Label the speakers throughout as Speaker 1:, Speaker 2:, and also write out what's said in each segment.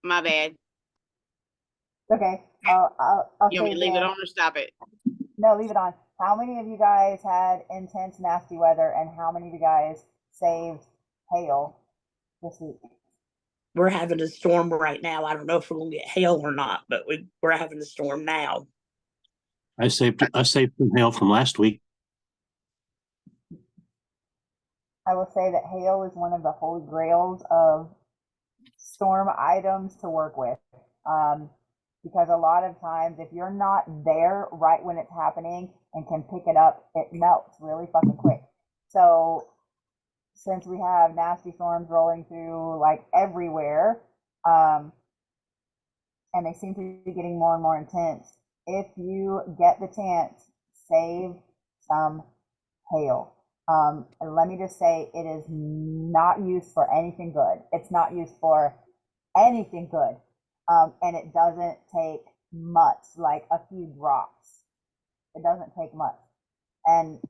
Speaker 1: My bad.
Speaker 2: Okay. I'll
Speaker 1: You
Speaker 2: say
Speaker 1: want me to leave it
Speaker 2: then.
Speaker 1: on or stop it?
Speaker 2: No, leave it on. How many of you guys had intense, nasty weather, and how many of you guys saved hail this week?
Speaker 3: We're having a storm right now. I don't know if we're gonna get hail or not, but we're having a storm now.
Speaker 4: I saved some hail from last week.
Speaker 2: I will say that hail is one of the holy grails of storm items to work with. Because a lot of times, if you're not there right when it's happening and can pick it up, it melts really fucking quick. So, since we have nasty storms rolling through like everywhere, and they seem to be getting more and more intense, if you get the chance, save some hail. And let me just say, it is not used for anything good. It's not used for anything good. And it doesn't take much, like a few drops. It doesn't take much. And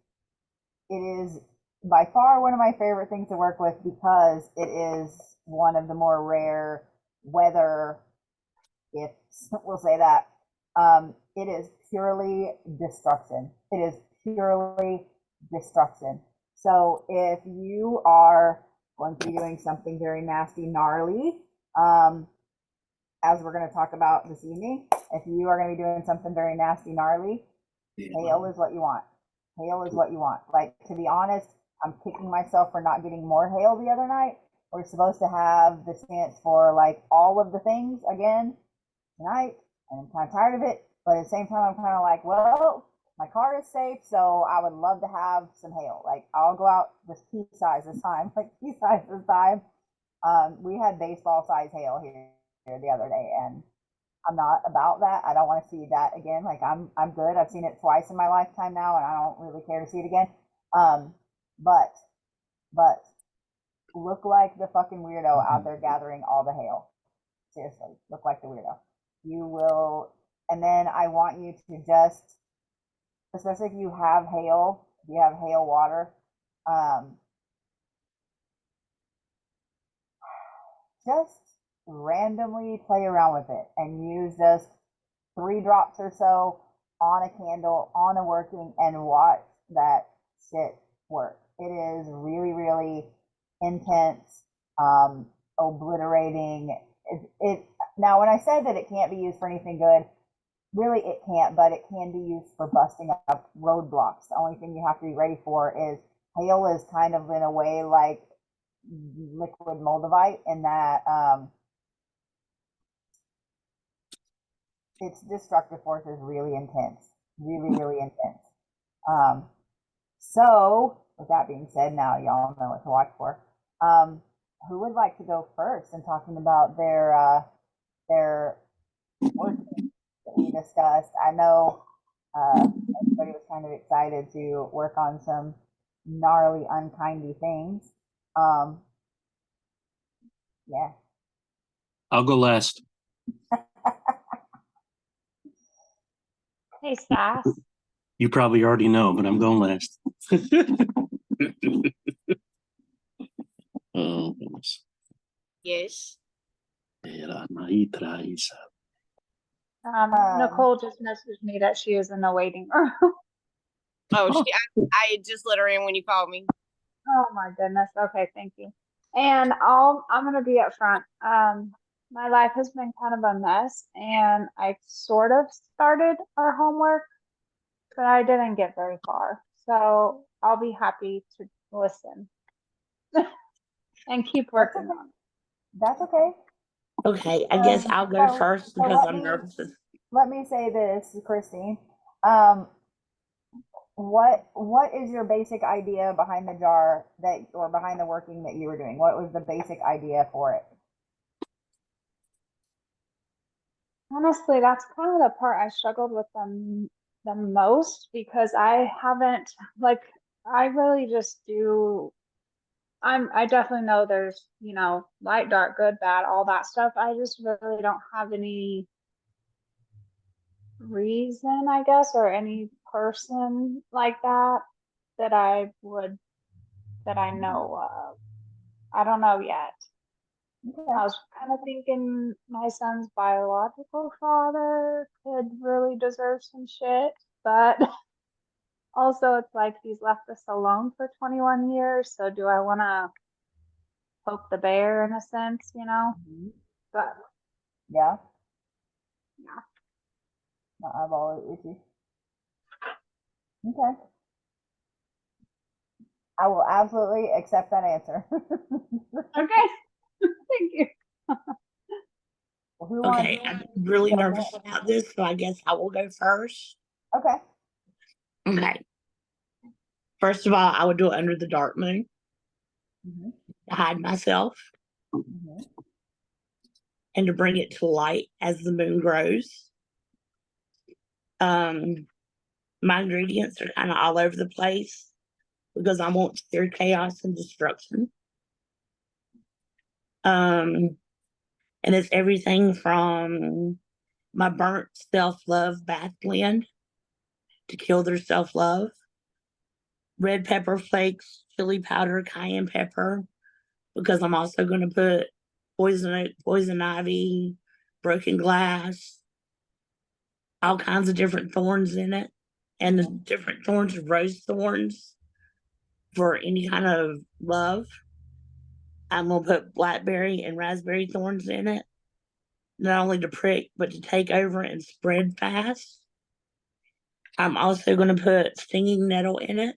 Speaker 2: it is by far one of my favorite things to work with because it is one of the more rare weather gifts, we'll say that. It is purely destruction. It is purely destruction. So if you are going to be doing something very nasty, gnarly, as we're going to talk about this evening, if you are going to be doing something very nasty, gnarly, hail is what you want. Hail is what you want. Like, to be honest, I'm kicking myself for not getting more hail the other night. We're supposed to have the chance for like all of the things again tonight, and I'm kind of tired of it. But at the same time, I'm kind of like, well, my car is safe, so I would love to have some hail. Like, I'll go out just pea size this time, like pea size this time. We had baseball size hail here the other day, and I'm not about that. I don't want to see that again. Like, I'm good. I've seen it twice in my lifetime now, and I don't really care to see it again. But look like the fucking weirdo out there gathering all the hail. Seriously, look like the weirdo. You will, and then I want you to just, especially if you have hail, if you have hail water, just randomly play around with it and use just 3 drops or so on a candle, on a working, and watch that shit work. It is really, really intense, obliterating. Now, when I said that it can't be used for anything good, really it can't, but it can be used for busting up roadblocks. The only thing you have to be ready for is hail is kind of in a way like liquid moldavite in that its destructive force is really intense, really, really intense. So, with that being said, now y'all know what to watch for. Who would like to go first in talking about their work that we discussed? I know everybody was kind of excited to work on some gnarly, unkindy things. Yeah.
Speaker 4: I'll go last.
Speaker 5: Hey, Sass.
Speaker 4: You probably already know, but I'm going last. Oh, goodness.
Speaker 1: Yes.
Speaker 5: Nicole just messaged me that she is in the waiting room.
Speaker 1: Oh, I just let her in when you called me.
Speaker 5: Oh my goodness. Okay, thank you. And I'm gonna be up front. My life has been kind of a mess, and I sort of started our homework, but I didn't get very far. So I'll be happy to listen and keep working on it.
Speaker 2: That's okay.
Speaker 3: Okay, I guess I'll go first because I'm nervous.
Speaker 2: Let me say this, Christine. What is your basic idea behind the jar or behind the working that you were doing? What was the basic idea for it?
Speaker 5: Honestly, that's kind of the part I struggled with the most because I haven't, like, I really just do. I definitely know there's, light, dark, good, bad, all that stuff. I just really don't have any reason, I guess, or any person like that that I know of. I don't know yet.
Speaker 2: Okay.
Speaker 5: I was kind of thinking my son's biological father could really deserve some shit, but also it's like he's left us alone for 21 years, so do I want to poke the bear in a sense, you know?
Speaker 2: Mhm.
Speaker 5: But
Speaker 2: Yeah.
Speaker 5: yeah.
Speaker 2: No, I've always with you. Okay. I will absolutely accept that answer.
Speaker 5: Okay. Thank you.
Speaker 2: Well, who wants?
Speaker 3: Okay, I'm really
Speaker 2: Go
Speaker 3: nervous
Speaker 2: ahead.
Speaker 3: about this, so I guess I will go first.
Speaker 2: Okay.
Speaker 3: Okay. First of all, I would do it under the dark moon
Speaker 2: Mm-hmm.
Speaker 3: to hide myself
Speaker 2: Mm-hmm.
Speaker 3: and to bring it to light as the moon grows. My ingredients are kind of all over the place because I want sheer chaos and destruction. And it's everything from my burnt self-love bath blend to kill their self-love, red pepper flakes, chili powder, cayenne pepper, because I'm also going to put poison oak, poison ivy, broken glass, all kinds of different thorns in it, and the different thorns, rose thorns for any kind of love. I'm going to put blackberry and raspberry thorns in it, not only to prick, but to take over and spread fast. I'm also going to put stinging nettle in it,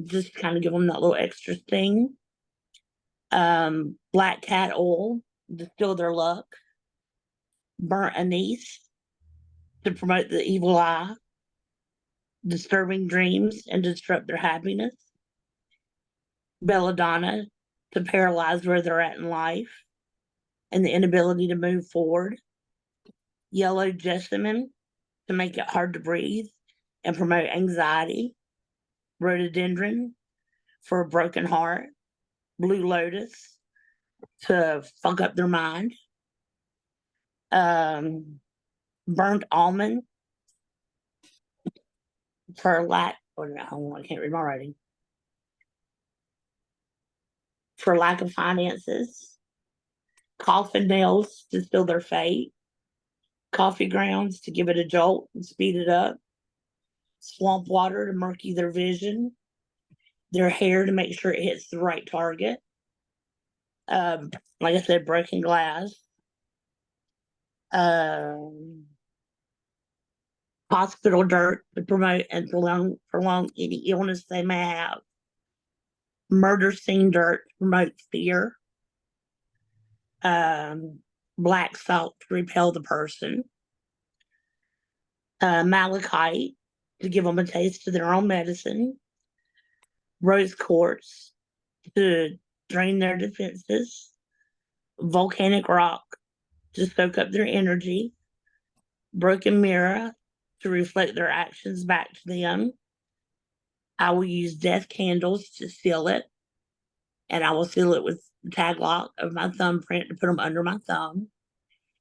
Speaker 3: just kind of give them that little extra sting. Black cat oil, distill their luck. Burnt anise, to promote the evil eye, disturbing dreams, and disrupt their happiness. Belladonna, to paralyze where they're at in life and the inability to move forward. Yellow jessamine, to make it hard to breathe and promote anxiety. Rhododendron, for a broken heart. Blue lotus, to fuck up their mind. Burnt almond, for lack, I can't read my writing. For lack of finances. Coffin nails, to seal their fate. Coffee grounds, to give it a jolt and speed it up. Swamp water, to murky their vision. Their hair, to make sure it hits the right target. Like I said, broken glass. Hospital dirt, to promote and prolong any illness they may have. Murder scene dirt, to promote fear. Black salt, to repel the person. Malachite, to give them a taste of their own medicine. Rose quartz, to drain their defenses. Volcanic rock, to soak up their energy. Broken mirror, to reflect their actions back to them. I will use death candles to seal it, and I will seal it with the tag lock of my thumbprint to put them under my thumb.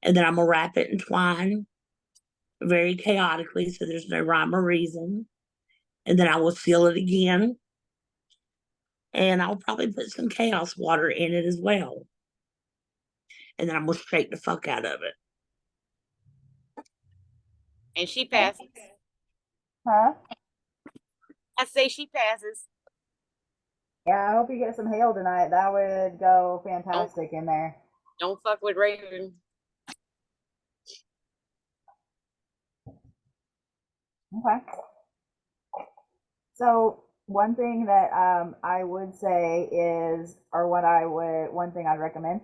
Speaker 3: And then I'm going to wrap it in twine very chaotically so there's no rhyme or reason. And then I will seal it again. And I'll probably put some chaos water in it as well. And then I'm going to shake the fuck out of it.
Speaker 1: And she passes.
Speaker 2: Huh?
Speaker 1: I say she passes.
Speaker 2: Yeah, I hope you get some hail tonight. That would go fantastic in there.
Speaker 1: Don't fuck with Raven.
Speaker 2: Okay. So one thing that I would say is, or one thing I'd recommend,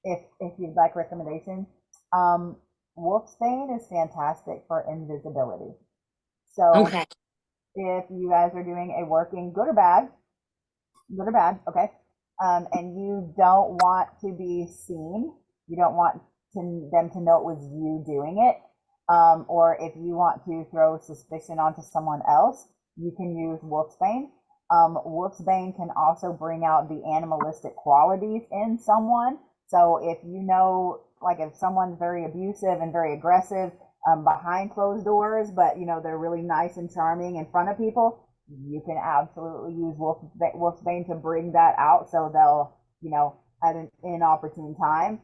Speaker 2: if you'd like recommendation, Wolfsbane is fantastic for invisibility. So
Speaker 3: Okay.
Speaker 2: if you guys are doing a working, good or bad, okay, and you don't want to be seen, you don't want them to know it was you doing it, or if you want to throw suspicion onto someone else, you can use Wolfsbane. Wolfsbane can also bring out the animalistic qualities in someone. So if you know, like if someone's very abusive and very aggressive behind closed doors, but you know they're really nice and charming in front of people, you can absolutely use Wolfsbane to bring that out. So they'll, you know, at an inopportune time,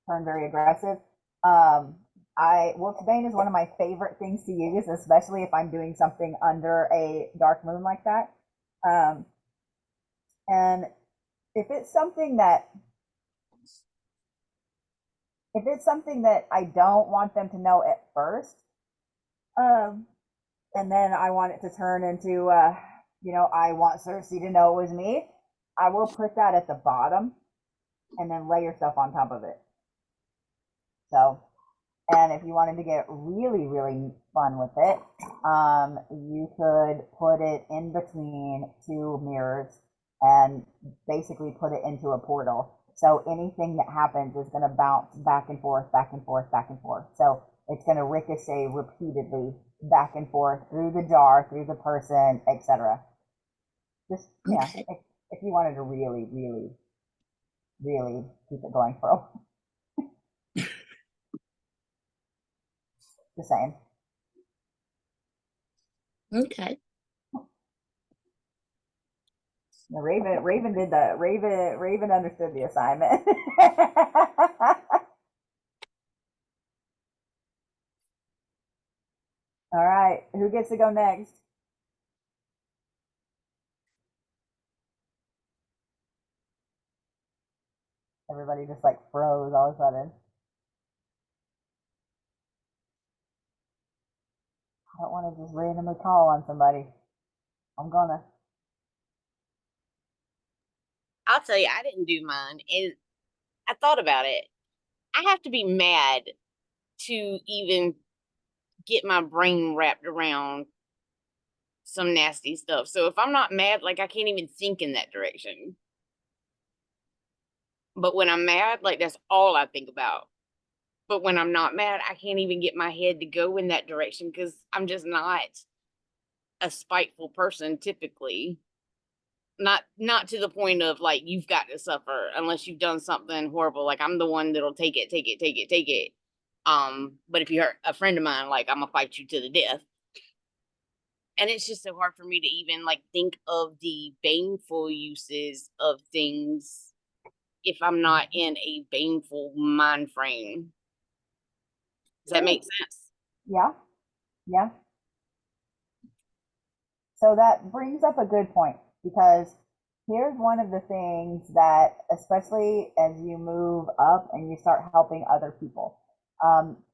Speaker 2: turn very aggressive. Wolfsbane is one of my favorite things to use, especially if I'm doing something under a dark moon like that. And if it's something that I don't want them to know at first, and then I want it to turn into, I want Cersei to know it was me, I will put that at the bottom and then layer stuff on top of it. So, and if you wanted to get really, really fun with it, you could put it in between two mirrors and basically put it into a portal. So anything that happens is going to bounce back and forth, back and forth, back and forth. So it's going to ricochet repeatedly back and forth through the jar, through the person, etc. Just, yeah,
Speaker 3: Okay.
Speaker 2: if you wanted to really, really, really keep it going for a while. Just saying.
Speaker 3: Okay.
Speaker 2: The Raven understood the assignment. All right, who gets to go next? Everybody just like froze all of a sudden. I don't want to just randomly call on somebody. I'm gonna.
Speaker 1: I'll tell you, I didn't do mine, and I thought about it. I have to be mad to even get my brain wrapped around some nasty stuff. So if I'm not mad, like I can't even think in that direction. But when I'm mad, like that's all I think about. But when I'm not mad, I can't even get my head to go in that direction because I'm just not a spiteful person typically. Not to the point of like you've got to suffer unless you've done something horrible. Like I'm the one that'll take it. But if you're a friend of mine, like I'm gonna fight you to the death. And it's just so hard for me to even like think of the baneful uses of things if I'm not in a baneful mind frame. Does that make sense?
Speaker 2: Yeah, yeah. So that brings up a good point because here's one of the things that, especially as you move up and you start helping other people,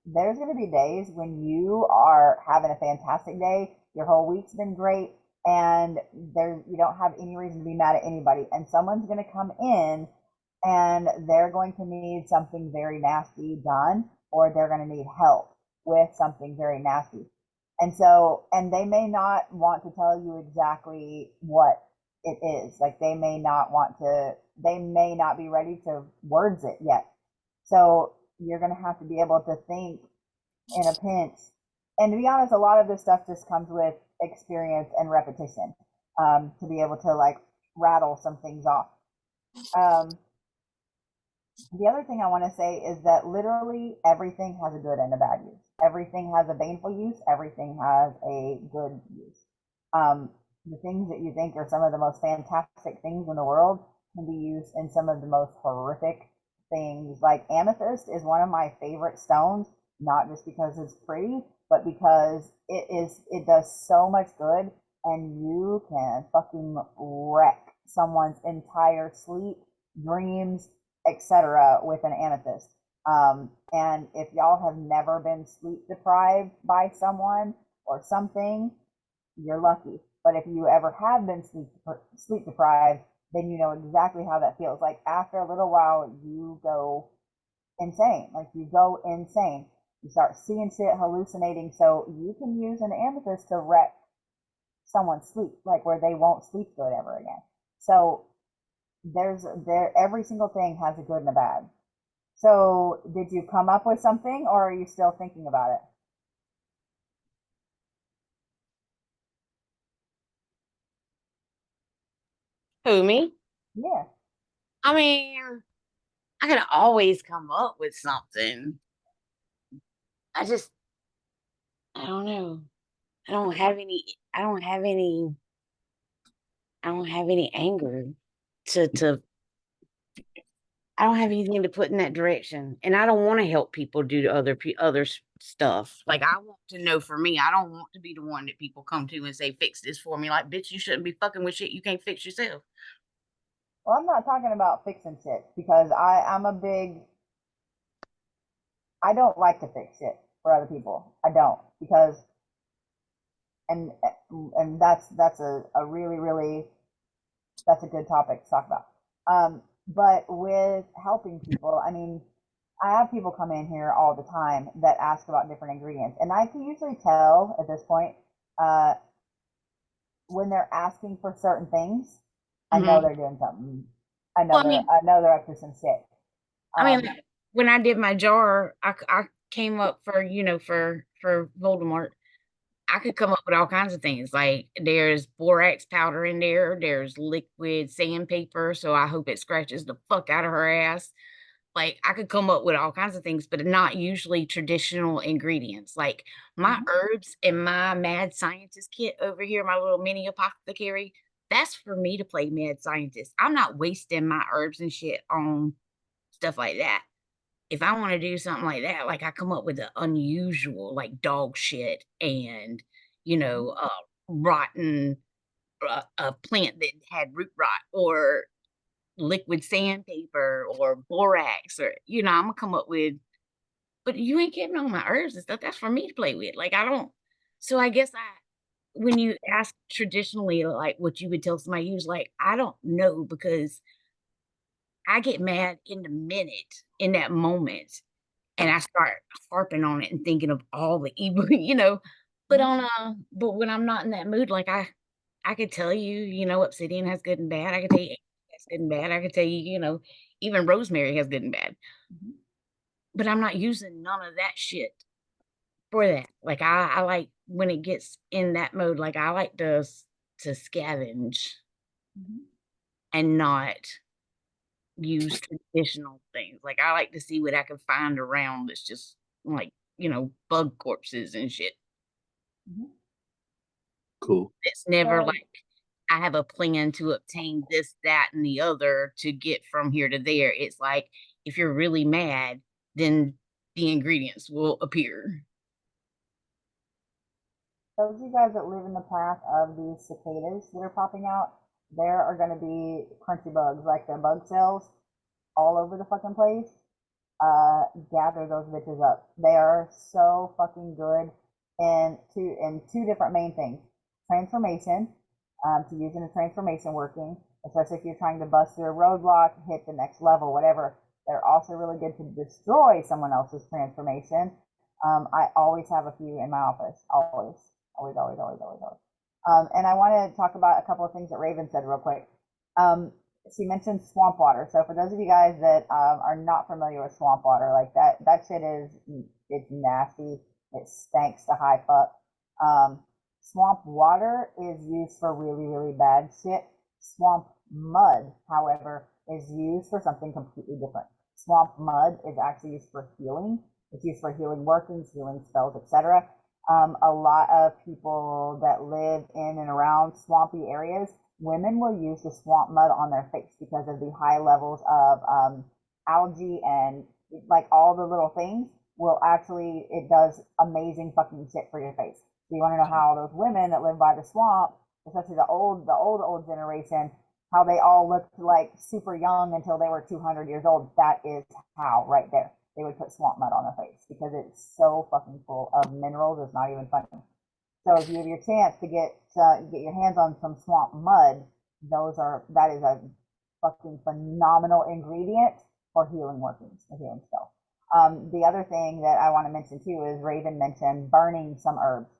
Speaker 2: there's going to be days when you are having a fantastic day, your whole week's been great, and you don't have any reason to be mad at anybody, and someone's going to come in and they're going to need something very nasty done, or they're going to need help with something very nasty. And they may not want to tell you exactly what it is. Like they may not be ready to words it yet. So you're going to have to be able to think in a pinch. And to be honest, a lot of this stuff just comes with experience and repetition, to be able to like rattle some things off. The other thing I want to say is that literally everything has a good and a bad use. Everything has a baneful use. Everything has a good use. The things that you think are some of the most fantastic things in the world can be used in some of the most horrific things. Like amethyst is one of my favorite stones, not just because it's pretty, but because it does so much good, and you can fucking wreck someone's entire sleep, dreams, etc. with an amethyst. And if y'all have never been sleep deprived by someone or something, you're lucky. But if you ever have been sleep deprived, then you know exactly how that feels. Like after a little while, you go insane. Like you go insane. You start seeing shit, hallucinating. So you can use an amethyst to wreck someone's sleep, like where they won't sleep good ever again. So every single thing has a good and a bad. So did you come up with something, or are you still thinking about it?
Speaker 1: Who, me?
Speaker 2: Yeah.
Speaker 1: I mean, I can always come up with something. I just, I don't know. I don't have any, I don't have any, I don't have any anger to I don't have anything to put in that direction, and I don't want to help people do to other stuff. Like I want to know for me, I don't want to be the one that people come to and say, "Fix this for me." Like, bitch, you shouldn't be fucking with shit you can't fix yourself.
Speaker 2: Well, I'm not talking about fixing shit because I'm a big, I don't like to fix shit for other people. I don't because and and that's a really really that's a good topic to talk about. But with helping people, I mean, I have people come in here all the time that ask about different ingredients, and I can usually tell at this point uh, when they're asking for certain things. I know they're doing something.
Speaker 1: Well, I mean,
Speaker 2: I know they're up to some shit.
Speaker 1: I mean,
Speaker 2: Um,
Speaker 1: when I did my jar, I came up for for Voldemort. I could come up with all kinds of things. Like there's borax powder in there. There's liquid sandpaper, so I hope it scratches the fuck out of her ass. Like I could come up with all kinds of things, but not usually traditional ingredients. Like my
Speaker 2: mhm,
Speaker 1: herbs and my mad scientist kit over here, my little mini apothecary, that's for me to play mad scientist. I'm not wasting my herbs and shit on stuff like that. If I want to do something like that, like I come up with the unusual, like dog shit and,
Speaker 2: mhm,
Speaker 1: rotten a plant that had root rot or liquid sandpaper or borax or, I'm gonna come up with, but you ain't getting on my herbs and stuff. That's for me to play with. Like I don't, so I guess when you ask traditionally, like what you would tell somebody, you was like, I don't know because I get mad in the minute in that moment and I start harping on it and thinking of all the evil, but
Speaker 2: mhm,
Speaker 1: but when I'm not in that mood, like I could tell you, obsidian has good and bad. I could tell you has good and bad. I could tell you, even rosemary has good and bad.
Speaker 2: mhm.
Speaker 1: But I'm not using none of that shit for that. Like I like when it gets in that mode, like I like to scavenge
Speaker 2: Mhm.
Speaker 1: and not use traditional things. Like I like to see what I can find around that's just like, bug corpses and shit.
Speaker 2: Mhm.
Speaker 4: Cool.
Speaker 1: It's never
Speaker 2: So,
Speaker 1: like I have a plan to obtain this, that, and the other to get from here to there. It's like if you're really mad, then the ingredients will appear.
Speaker 2: those of you guys that live in the path of these cicadas that are popping out, there are going to be crunchy bugs, like the bug cells, all over the fucking place. Gather those bitches up. They are so fucking good in two different main things. Transformation, to use in a transformation working, especially if you're trying to bust through a roadblock, hit the next level, whatever. They're also really good to destroy someone else's transformation. I always have a few in my office. Always. Always, always, always, always, always. And I want to talk about a couple of things that Raven said real quick. Um, she mentioned swamp water. So for those of you guys that are not familiar with swamp water, like that shit is it's nasty. It stinks to high fuck. Um, swamp water is used for really really bad shit. Swamp mud, however, is used for something completely different. Swamp mud is actually used for healing. It's used for healing workings, healing spells, etc. A lot of people that live in and around swampy areas, women will use the swamp mud on their face because of the high levels of algae and like all the little things will actually, it does amazing fucking shit for your face. So you want to know how those women that live by the swamp, especially old generation, how they all looked like super young until they were 200 years old. That is how right there they would put swamp mud on their face because it's so fucking full of minerals. It's not even funny. So if you have your chance to get your hands on some swamp mud, that is a fucking phenomenal ingredient for healing workings, for healing spells. The other thing that I want to mention too is Raven mentioned burning some herbs.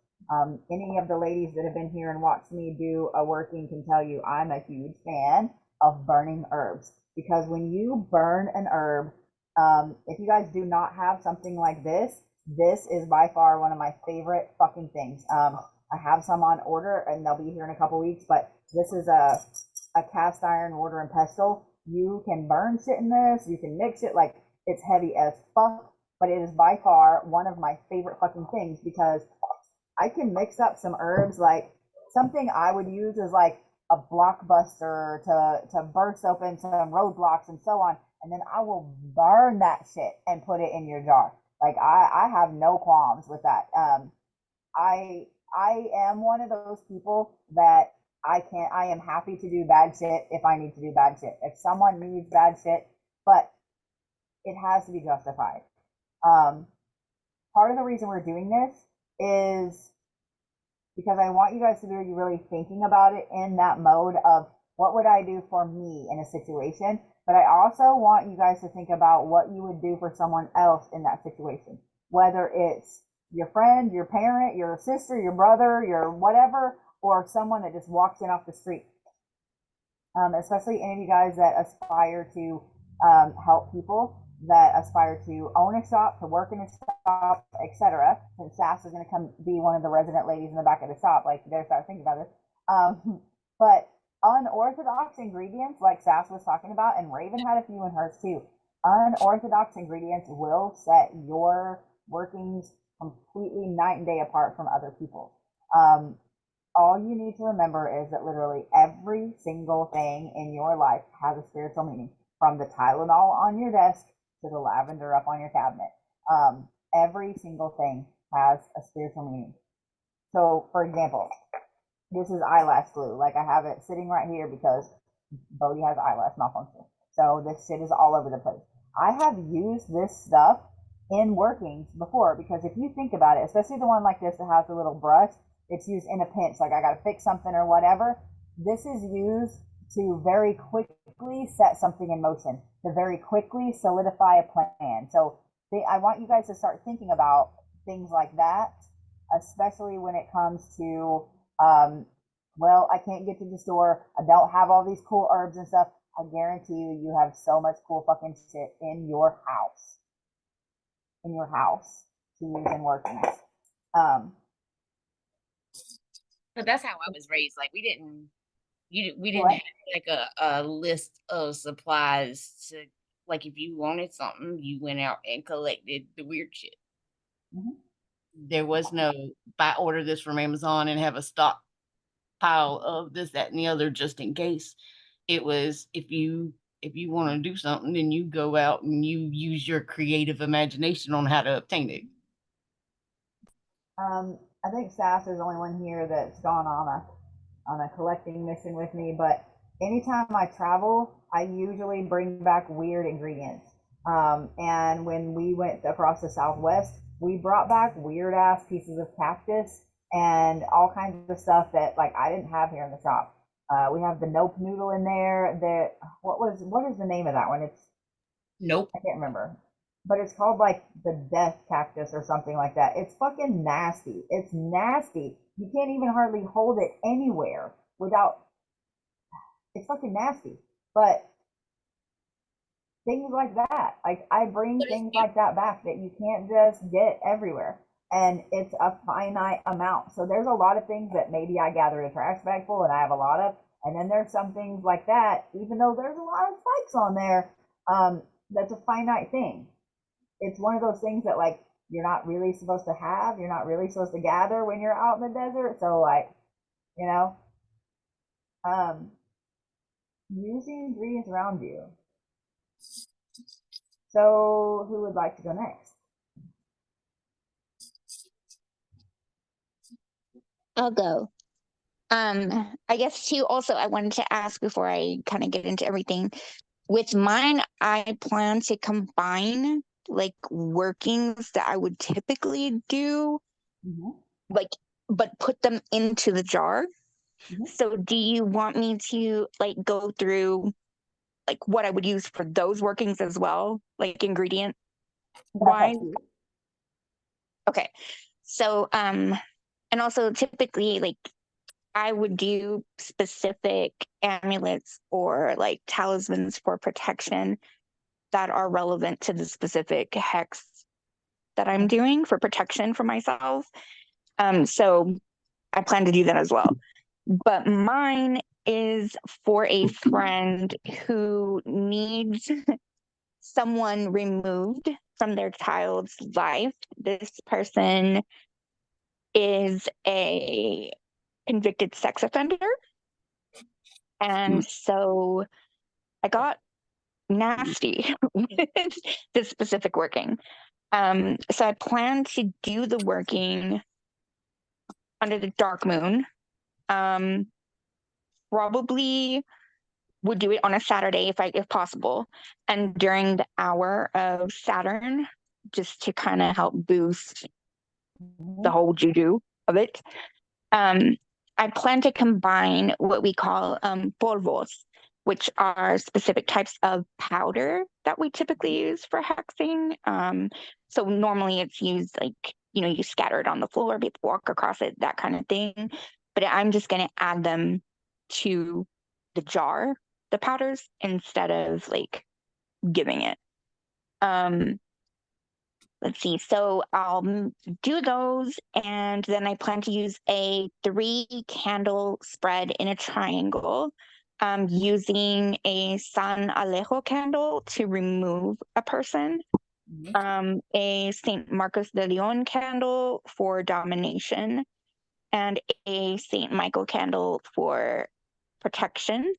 Speaker 2: Any of the ladies that have been here and watched me do a working can tell you I'm a huge fan of burning herbs because when you burn an herb, if you guys do not have something like this is by far one of my favorite fucking things. I have some on order and they'll be here in a couple weeks, but this is a cast iron mortar and pestle. You can burn shit in this, you can mix it, like it's heavy as fuck, but it is by far one of my favorite fucking things because I can mix up some herbs. Like something I would use is like a blockbuster to burst open some roadblocks and so on, and then I will burn that shit and put it in your jar. Like I have no qualms with that. I am one of those people that I am happy to do bad shit if I need to do bad shit. If someone needs bad shit, but it has to be justified. Um, Part of the reason we're doing this is because I want you guys to be really thinking about it in that mode of what would I do for me in a situation, but I also want you guys to think about what you would do for someone else in that situation, whether it's your friend, your parent, your sister, your brother, your whatever, or someone that just walks in off the street. Especially any of you guys that aspire to help people, that aspire to own a shop, to work in a shop, etc. Since Sass is going to come be one of the resident ladies in the back of the shop, like they're start thinking about this. But unorthodox ingredients, like Sass was talking about, and Raven had a few in hers too. Unorthodox ingredients will set your workings completely night and day apart from other people's. All you need to remember is that literally every single thing in your life has a spiritual meaning, from the Tylenol on your desk to the lavender up on your cabinet. Every single thing has a spiritual meaning. So, for example, this is eyelash glue. Like I have it sitting right here because Bodhi has eyelash malfunction. So this shit is all over the place. I have used this stuff in workings before, because if you think about it, especially the one like this that has a little brush, it's used in a pinch, like I got to fix something or whatever. This is used to very quickly set something in motion, to very quickly solidify a plan. So I want you guys to start thinking about things like that, especially when it comes to, well, I can't get to the store, I don't have all these cool herbs and stuff. I guarantee you, you have so much cool fucking shit in your house. In your house to use in workings.
Speaker 1: But that's how I was raised. Like we didn't
Speaker 2: What?
Speaker 1: have like a list of supplies to, like if you wanted something, you went out and collected the weird shit.
Speaker 2: Mhm.
Speaker 1: There was no buy order this from Amazon and have a stock pile of this, that, and the other just in case. It was if you want to do something, then you go out and you use your creative imagination on how to obtain it.
Speaker 2: I think Sass is the only one here that's gone on a collecting mission with me, but anytime I travel, I usually bring back weird ingredients. And when we went across the Southwest, we brought back weird ass pieces of cactus and all kinds of stuff that like I didn't have here in the shop. We have the nope noodle in there. What is the name of that one?
Speaker 1: Nope.
Speaker 2: I can't remember, but it's called like the death cactus or something like that. It's fucking nasty. It's nasty. You can't even hardly hold it anywhere without. It's fucking nasty. But things like that, like I bring things like that back that you can't just get everywhere, and it's a finite amount. So there's a lot of things that maybe I gather a trash bag full and I have a lot of, and then there's some things like that, even though there's a lot of spikes on there, that's a finite thing. It's one of those things that like you're not really supposed to have, you're not really supposed to gather when you're out in the desert. So like, you know, use the ingredients around you. So who would like to go next?
Speaker 6: I'll go. I guess too, also, I wanted to ask before I kind of get into everything. With mine, I plan to combine like workings that I would typically do,
Speaker 2: Mm-hmm.
Speaker 6: like, but put them into the jar.
Speaker 2: Mm-hmm.
Speaker 6: So do you want me to like go through like what I would use for those workings as well, like ingredient wise? Okay. So, and also typically like I would do specific amulets or like talismans for protection that are relevant to the specific hex that I'm doing for protection for myself. So I plan to do that as well. But mine is for a friend who needs someone removed from their child's life. This person is a convicted sex offender. And so I got nasty with this specific working. So I plan to do the working under the dark moon. Probably would do it on a Saturday if possible, and during the hour of Saturn, just to kind of help boost the whole juju of it. I plan to combine what we call polvos, which are specific types of powder that we typically use for hexing. So normally it's used like, you scatter it on the floor, people walk across it, that kind of thing. But I'm just going to add them to the jar, the powders, instead of like giving it. Let's see. So I'll do those, and then I plan to use a 3-candle spread in a triangle, using a San Alejo candle to remove a person, a Saint Marcos de Leon candle for domination, and a Saint Michael candle for protection.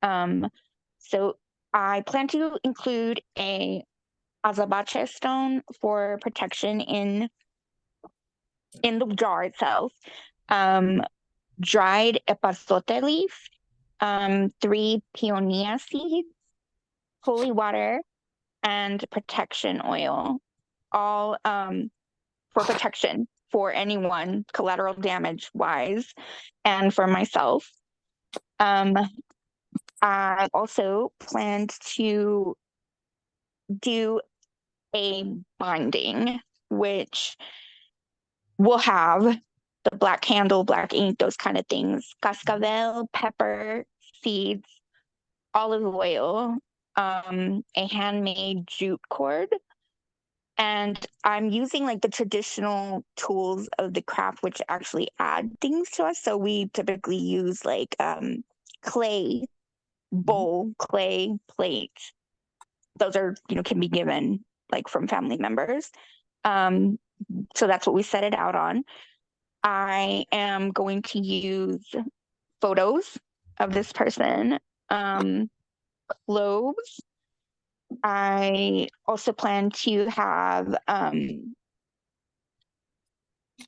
Speaker 6: So I plan to include a azabache stone for protection in the jar itself, dried epazote leaf, 3 peonia seeds, holy water, and protection oil, all for protection for anyone collateral damage wise, and for myself. I also planned to do a binding, which will have the black candle, black ink, those kind of things, cascabel, pepper, seeds, olive oil, a handmade jute cord. And I'm using like the traditional tools of the craft, which actually add things to us. So we typically use like clay bowl, clay plate. Those are, can be given like from family members. So that's what we set it out on. I am going to use photos of this person, clothes. I also plan to have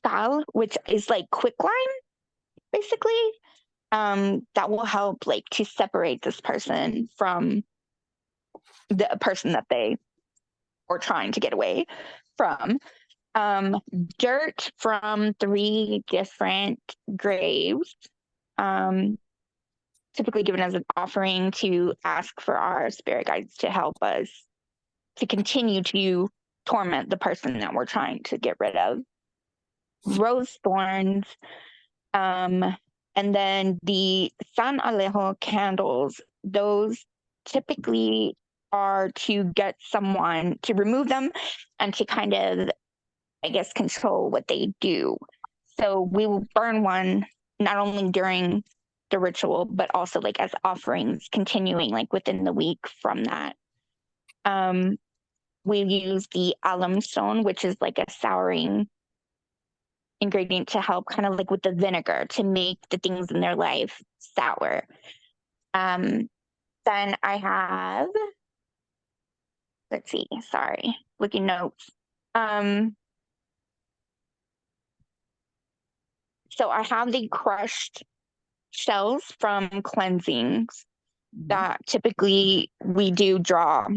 Speaker 6: sal, which is like quicklime, basically. That will help like to separate this person from the person that they were trying to get away from. Dirt from 3 different graves, typically given as an offering to ask for our spirit guides to help us to continue to torment the person that we're trying to get rid of. Rose thorns, and then the San Alejo candles, those typically are to get someone to remove them and to kind of, I guess, control what they do. So we will burn one not only during the ritual, but also like as offerings continuing like within the week from that. We use the alum stone, which is like a souring ingredient to help kind of like with the vinegar to make the things in their life sour. Then I have, let's see, sorry, looking notes. So I have the crushed shells from cleansings that typically we do draw,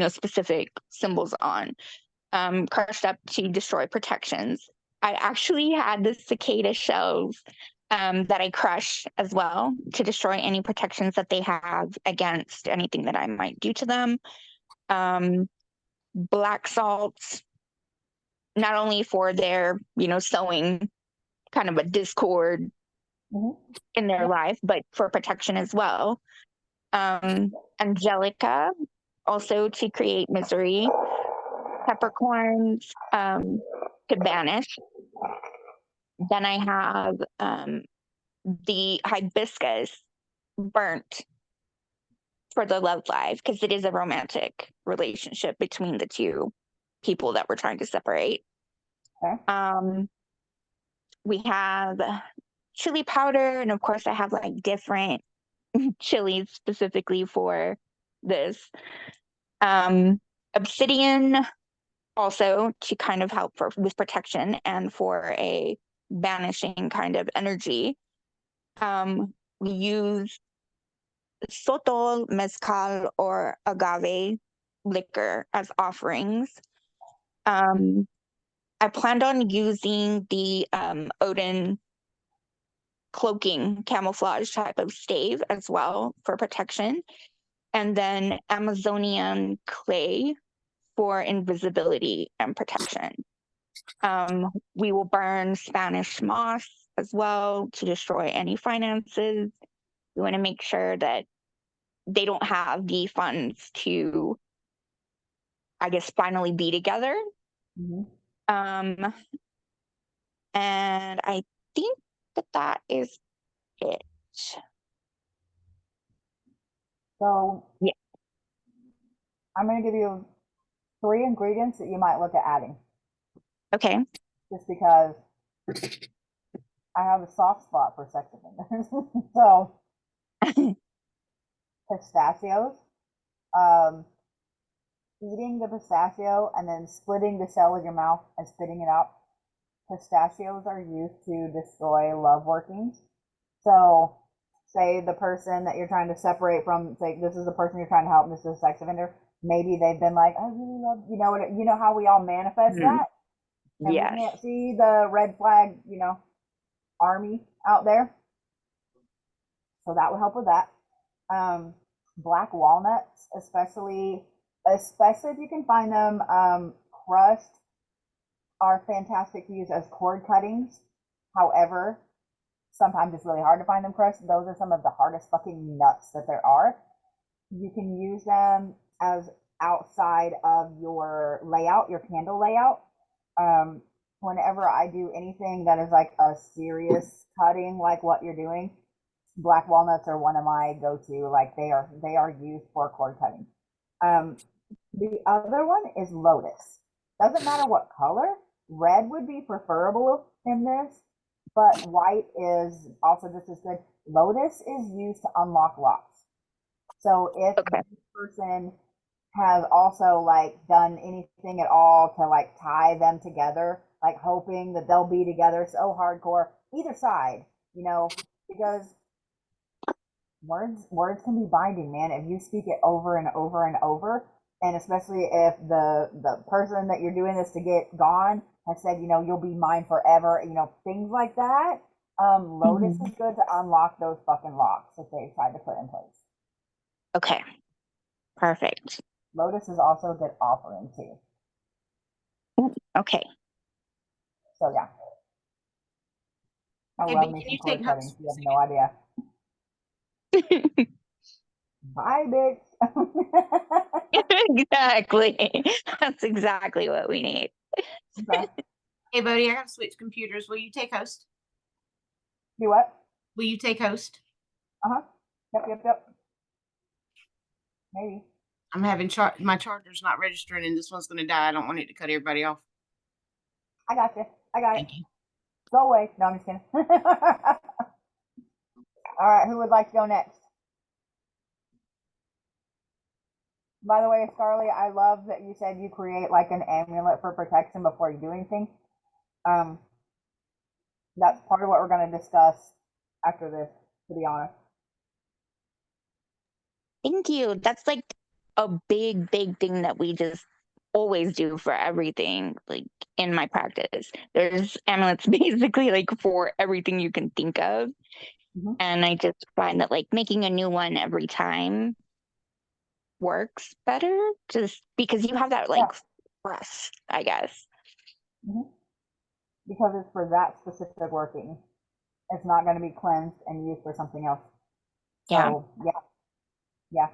Speaker 6: specific symbols on, crushed up to destroy protections. I actually had the cicada shells that I crush as well to destroy any protections that they have against anything that I might do to them. Black salt, not only for their, sowing kind of a discord in their life, but for protection as well. Angelica, also to create misery. Peppercorns, to banish. Then I have the hibiscus burnt for the love life, because it is a romantic relationship between the two people that we're trying to separate.
Speaker 2: Okay.
Speaker 6: We have chili powder, and of course I have like different chilies specifically for this. Obsidian also to kind of help with protection and for a banishing kind of energy. We use sotol, mezcal, or agave liquor as offerings. I planned on using the Odin cloaking camouflage type of stave as well for protection. And then Amazonian clay for invisibility and protection. We will burn Spanish moss as well to destroy any finances. We want to make sure that they don't have the funds to, I guess, finally be together.
Speaker 2: Mm-hmm.
Speaker 6: And I think that is it.
Speaker 2: So
Speaker 6: Yeah.
Speaker 2: I'm going to give you 3 ingredients that you might look at adding.
Speaker 6: Okay.
Speaker 2: Just because I have a soft spot for sex offenders. So pistachios, eating the pistachio and then splitting the shell with your mouth and spitting it out. Pistachios are used to destroy love workings. So say the person that you're trying to separate from, say this is the person you're trying to help, this is a sex offender. Maybe they've been like, I really love, you know how we all manifest that, and
Speaker 6: Yes.
Speaker 2: we can't see the red flag, army out there. So that would help with that. Black walnuts, especially if you can find them crushed, are fantastic to use as cord cuttings. However, sometimes it's really hard to find them crushed. Those are some of the hardest fucking nuts that there are. You can use them as outside of your layout, your candle layout. Whenever I do anything that is like a serious cutting, like what you're doing, black walnuts are one of my go-to. Like they are used for cord cutting. The other one is lotus. Doesn't matter what color. Red would be preferable in this, but white is also just as good. Lotus is used to unlock locks. So if this person has also like done anything at all to like tie them together, like hoping that they'll be together so hardcore, either side, because words can be binding, man. If you speak it over and over and over, and especially if the person that you're doing this to get gone has said, you'll be mine forever, things like that. Lotus is good to unlock those fucking locks that they tried to put in place.
Speaker 6: Okay. Perfect.
Speaker 2: Lotus is also a good offering too.
Speaker 6: Okay.
Speaker 2: So yeah. I love me some cord cutting. You have no idea. Bye, bitch.
Speaker 6: Exactly. That's exactly what we need.
Speaker 2: Okay.
Speaker 1: Hey, Bodie, I gotta switch computers. Will you take host?
Speaker 2: Do what?
Speaker 1: Will you take host?
Speaker 2: Uh-huh. Yep. Maybe.
Speaker 1: I'm having my charger's not registering and this one's gonna die. I don't want it to cut everybody off.
Speaker 2: I got you. I got
Speaker 1: Thank
Speaker 2: it.
Speaker 1: you.
Speaker 2: Go away. No, I'm just kidding. All right, who would like to go next? By the way, Scarlett, I love that you said you create like an amulet for protection before you do anything. That's part of what we're going to discuss after this, to be honest.
Speaker 6: Thank you. That's like a big thing that we just always do for everything, like in my practice. There's amulets basically like for everything you can think of. And I just find that like making a new one every time works better just because you have that like fresh, I guess.
Speaker 2: Because it's for that specific working. It's not going to be cleansed and used for something else. So, yeah.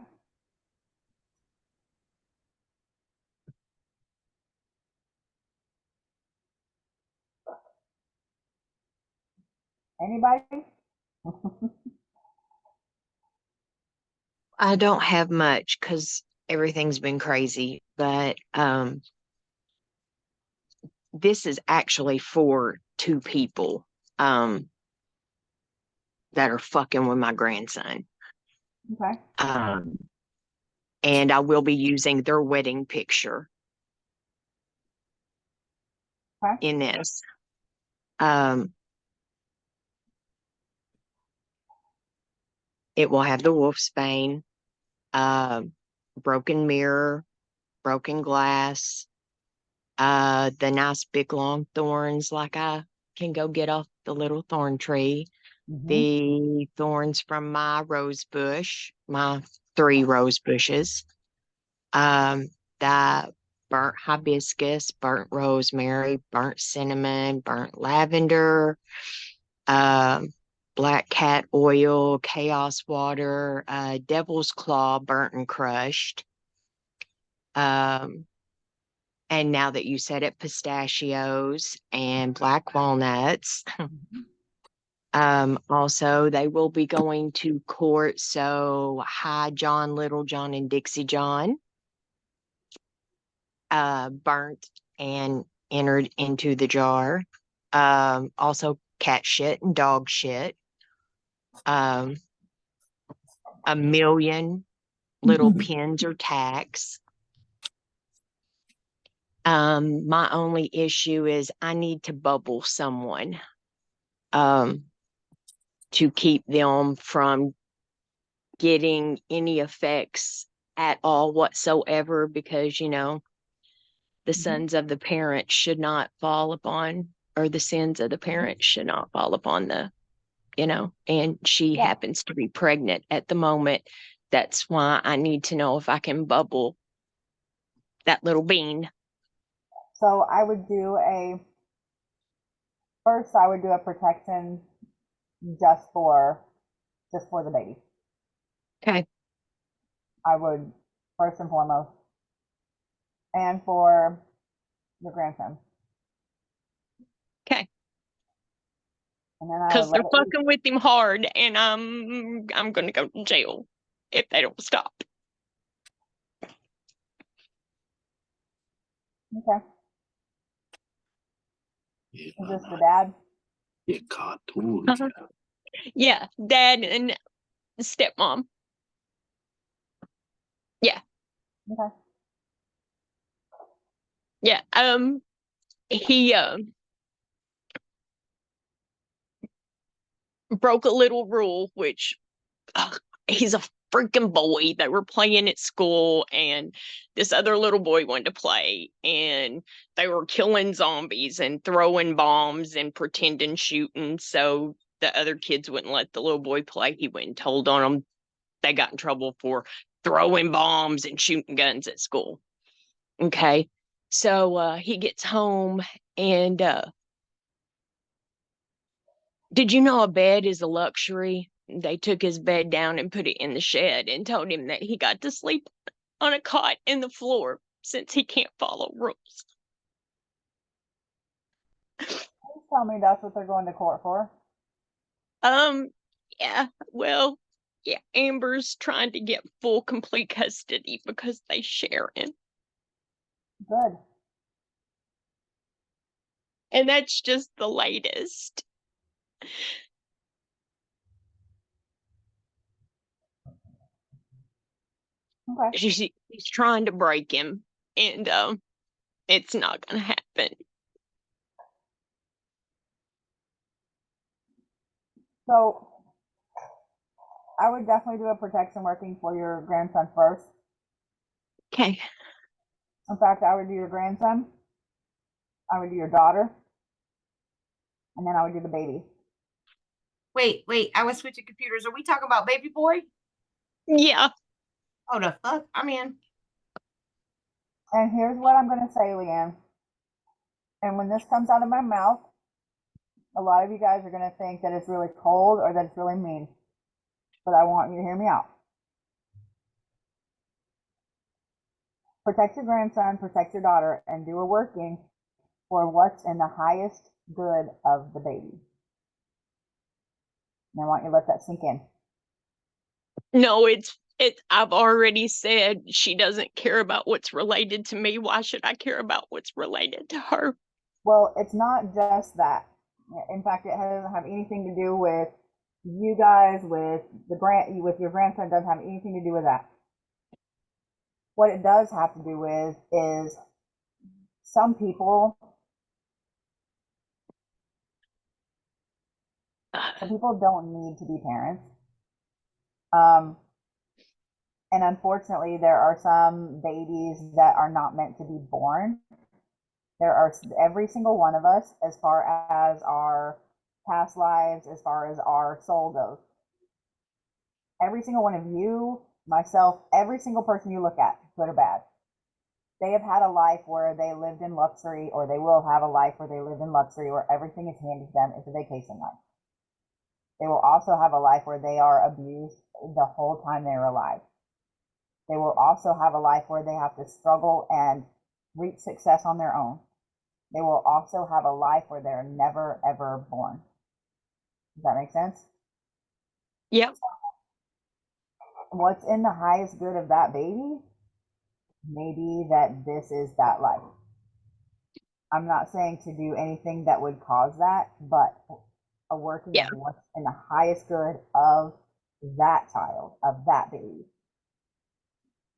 Speaker 2: Anybody?
Speaker 7: I don't have much because everything's been crazy, but this is actually for 2 people. that are fucking with my grandson.
Speaker 2: Okay.
Speaker 7: And I will be using their wedding picture
Speaker 2: Okay.
Speaker 7: in this. It will have the wolfsbane, broken mirror, broken glass, the nice big long thorns like I can go get off the little thorn tree, the thorns from my rose bush, my 3 rose bushes, the burnt hibiscus, burnt rosemary, burnt cinnamon, burnt lavender, black cat oil, chaos water, devil's claw, burnt and crushed. And now that you said it, pistachios and black walnuts. Also, they will be going to court. So, High John, Little John, and Dixie John, burnt and entered into the jar. Also, cat shit and dog shit. A million little pins or tacks. My only issue is I need to bubble someone to keep them from getting any effects at all whatsoever, because the sons of the parents should not fall upon, or the sins of the parents should not fall upon and she happens to be pregnant at the moment. That's why I need to know if I can bubble that little bean.
Speaker 2: So I would do first I would do a protection just for the baby.
Speaker 7: Okay.
Speaker 2: I would first and foremost, and for your grandson.
Speaker 7: Okay.
Speaker 2: And then I
Speaker 7: Because
Speaker 2: would
Speaker 7: they're
Speaker 2: let
Speaker 7: fucking with him hard, and I'm gonna go to jail if they don't stop.
Speaker 2: Okay.
Speaker 4: Yeah,
Speaker 2: Is this the dad?
Speaker 4: get caught. Ooh,
Speaker 7: Yeah, dad and stepmom. Yeah.
Speaker 2: Okay.
Speaker 7: Yeah. He broke a little rule, which he's a freaking boy. They were playing at school, and this other little boy wanted to play, and they were killing zombies and throwing bombs and pretending shooting. So the other kids wouldn't let the little boy play. He went and told on them. They got in trouble for throwing bombs and shooting guns at school. Okay. So he gets home, and did you know a bed is a luxury? They took his bed down and put it in the shed and told him that he got to sleep on a cot in the floor since he can't follow rules.
Speaker 2: Please tell me that's what they're going to court for.
Speaker 7: Yeah, well, yeah, Amber's trying to get full, complete custody because they share him.
Speaker 2: Good.
Speaker 7: And that's just the latest.
Speaker 2: Okay.
Speaker 7: She's trying to break him, and it's not gonna happen.
Speaker 2: So I would definitely do a protection working for your grandson first.
Speaker 7: Okay.
Speaker 2: In fact, I would do your grandson, I would do your daughter, and then I would do the baby.
Speaker 1: Wait, I was switching computers. Are we talking about baby boy?
Speaker 7: Yeah.
Speaker 1: Oh, the fuck? I'm in.
Speaker 2: And here's what I'm going to say, Leanne. And when this comes out of my mouth, a lot of you guys are going to think that it's really cold or that it's really mean. But I want you to hear me out. Protect your grandson, protect your daughter, and do a working for what's in the highest good of the baby. And I want you to let that sink in.
Speaker 7: No, it's I've already said she doesn't care about what's related to me. Why should I care about what's related to her?
Speaker 2: Well, it's not just that. In fact, it doesn't have anything to do with you guys with your grandson doesn't have anything to do with that. What it does have to do with is some people don't need to be parents. And unfortunately, there are some babies that are not meant to be born. There are every single one of us, as far as our past lives, as far as our soul goes. Every single one of you, myself, every single person you look at, good or bad, they have had a life where they lived in luxury, or they will have a life where they live in luxury, where everything is handed to them. It's a vacation life. They will also have a life where they are abused the whole time they're alive. They will also have a life where they have to struggle and reach success on their own. They will also have a life where they're never, ever born. Does that make sense?
Speaker 7: Yep.
Speaker 2: What's in the highest good of that baby? Maybe that this is that life. I'm not saying to do anything that would cause that, but a working
Speaker 7: Yeah.
Speaker 2: of what's in the highest good of that child, of that baby.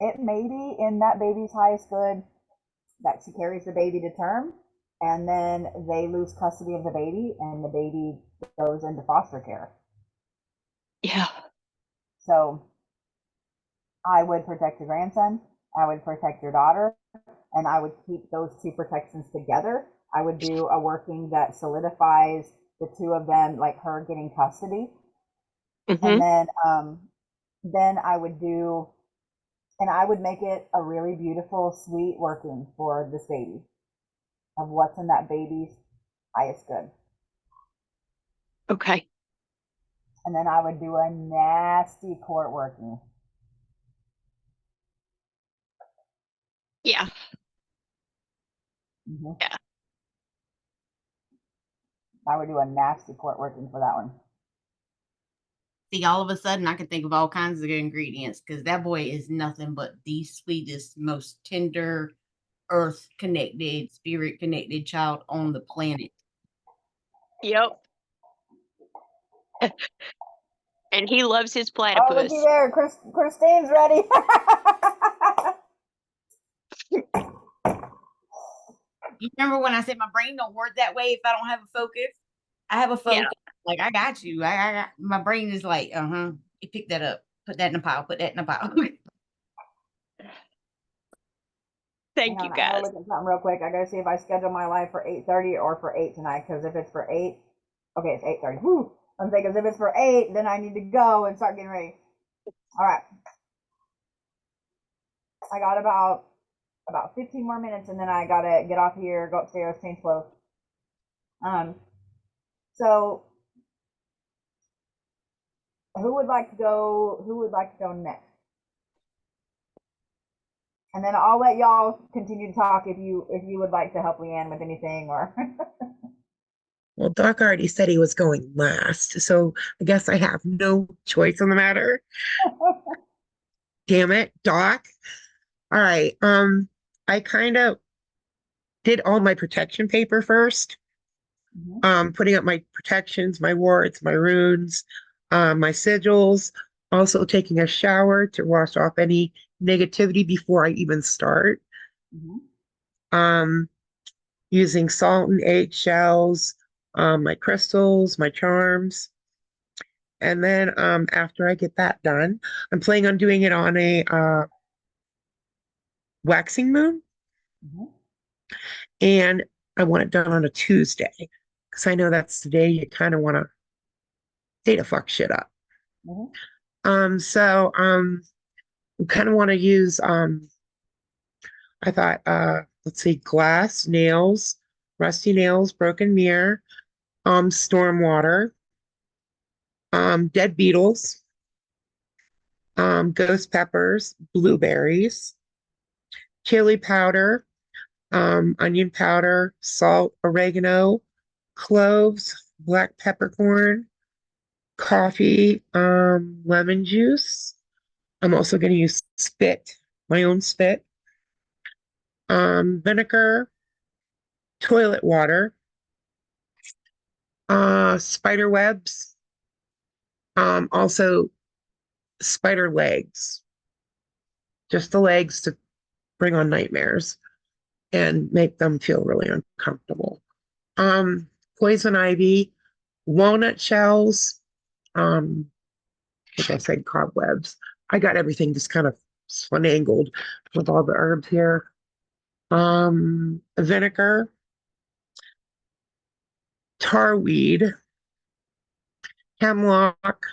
Speaker 2: It may be in that baby's highest good that she carries the baby to term, and then they lose custody of the baby, and the baby goes into foster care.
Speaker 7: Yeah.
Speaker 2: So I would protect your grandson, I would protect your daughter, and I would keep those two protections together. I would do a working that solidifies the two of them, like her getting custody.
Speaker 7: Mm-hmm.
Speaker 2: And then I would do, and I would make it a really beautiful, sweet working for this baby of what's in that baby's highest good.
Speaker 7: Okay.
Speaker 2: And then I would do a nasty court working.
Speaker 7: Yeah.
Speaker 2: Mm-hmm.
Speaker 7: Yeah.
Speaker 2: I would do a nasty court working for that one.
Speaker 1: See, all of a sudden, I can think of all kinds of ingredients because that boy is nothing but the sweetest, most tender, earth connected, spirit connected child on the planet.
Speaker 7: Yep. And he loves his
Speaker 2: Oh, looky
Speaker 7: platypus.
Speaker 2: there. Christine's ready.
Speaker 1: You remember when I said my brain don't work that way if I don't have a focus? I have a focus.
Speaker 7: Yeah.
Speaker 1: Like, I got you. I got my brain is like, you pick that up, put that in a pile, put that in a pile.
Speaker 7: Thank you,
Speaker 2: I gotta
Speaker 7: guys.
Speaker 2: look at something real quick. I gotta see if I schedule my live for 8:30 or for 8 tonight. Because if it's for 8, okay, it's 8:30. Whoo! I'm saying, because if it's for 8, then I need to go and start getting ready. All right. I got about 15 more minutes, and then I gotta get off here, go upstairs, change clothes. So who would like to go? Who would like to go next? And then I'll let y'all continue to talk if you would like to help Leanne with anything or.
Speaker 8: Well, Doc already said he was going last, so I guess I have no choice on the matter. Damn it, Doc. All right. I kind of did all my protection paper first. Putting up my protections, my wards, my runes, my sigils, also taking a shower to wash off any negativity before I even start. Using salt and eggshells, my crystals, my charms. And then after I get that done, I'm planning on doing it on a waxing moon. And I want it done on a Tuesday because I know that's the day you kind of want to stay the fuck shit up. So we kind of want to use I thought let's see, glass, nails, rusty nails, broken mirror, storm water, dead beetles, ghost peppers, blueberries, chili powder, onion powder, salt, oregano, cloves, black peppercorn, coffee, lemon juice. I'm also going to use spit, my own spit, vinegar, toilet water, spider webs, Also spider legs, just the legs to bring on nightmares and make them feel really uncomfortable. Poison ivy, walnut shells, like I said, cobwebs. I got everything just kind of finagled with all the herbs here. Vinegar, tarweed, hemlock,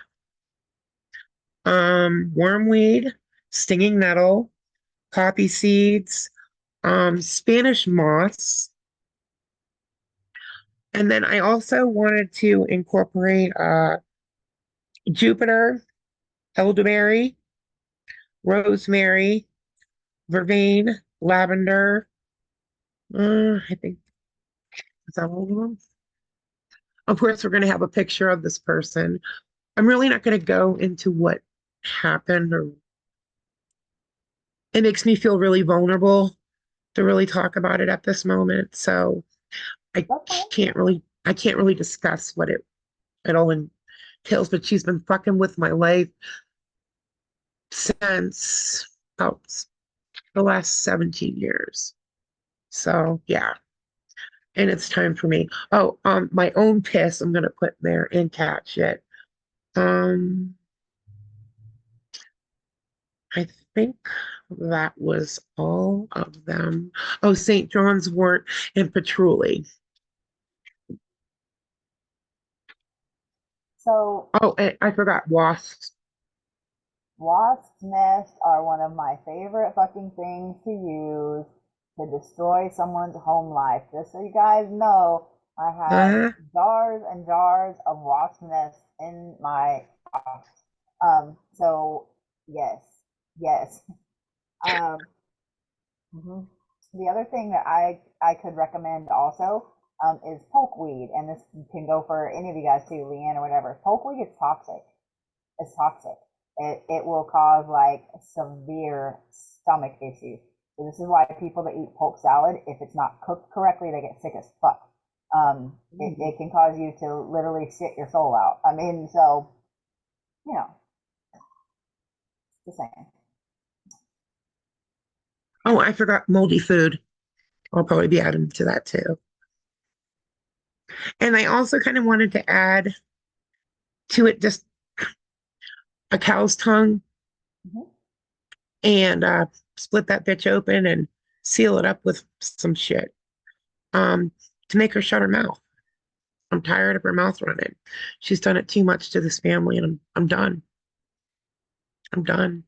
Speaker 8: wormweed, stinging nettle, poppy seeds, Spanish moss. And then I also wanted to incorporate Jupiter, elderberry, rosemary, vervain, lavender. I think is that all of them? Of course, we're going to have a picture of this person. I'm really not going to go into what happened, or it makes me feel really vulnerable to really talk about it at this moment. So I can't really discuss what it all entails. But she's been fucking with my life since about the last 17 years. So yeah. And it's time for me. Oh, my own piss I'm gonna put there and cat shit. I think that was all of them. Oh, St. John's wort and patchouli.
Speaker 2: So
Speaker 8: Oh, and I forgot wasps.
Speaker 2: wasps' nests are one of my favorite fucking things to use to destroy someone's home life. Just so you guys know, I have jars and jars of wasp nests in my house. So yes, yes. Um, mhm. The other thing that I could recommend also is pokeweed, and this can go for any of you guys too, Leanne or whatever. Pokeweed is toxic. It's toxic. It will cause like severe stomach issues. So this is why people that eat poke salad, if it's not cooked correctly, they get sick as fuck. It can cause you to literally shit your soul out. I mean, so you know, just saying.
Speaker 8: Oh, I forgot moldy food. I'll probably be adding to that too. And I also kind of wanted to add to it just a cow's tongue
Speaker 2: Mhm.
Speaker 8: and split that bitch open and seal it up with some shit to make her shut her mouth. I'm tired of her mouth running. She's done it too much to this family, and I'm done. I'm done.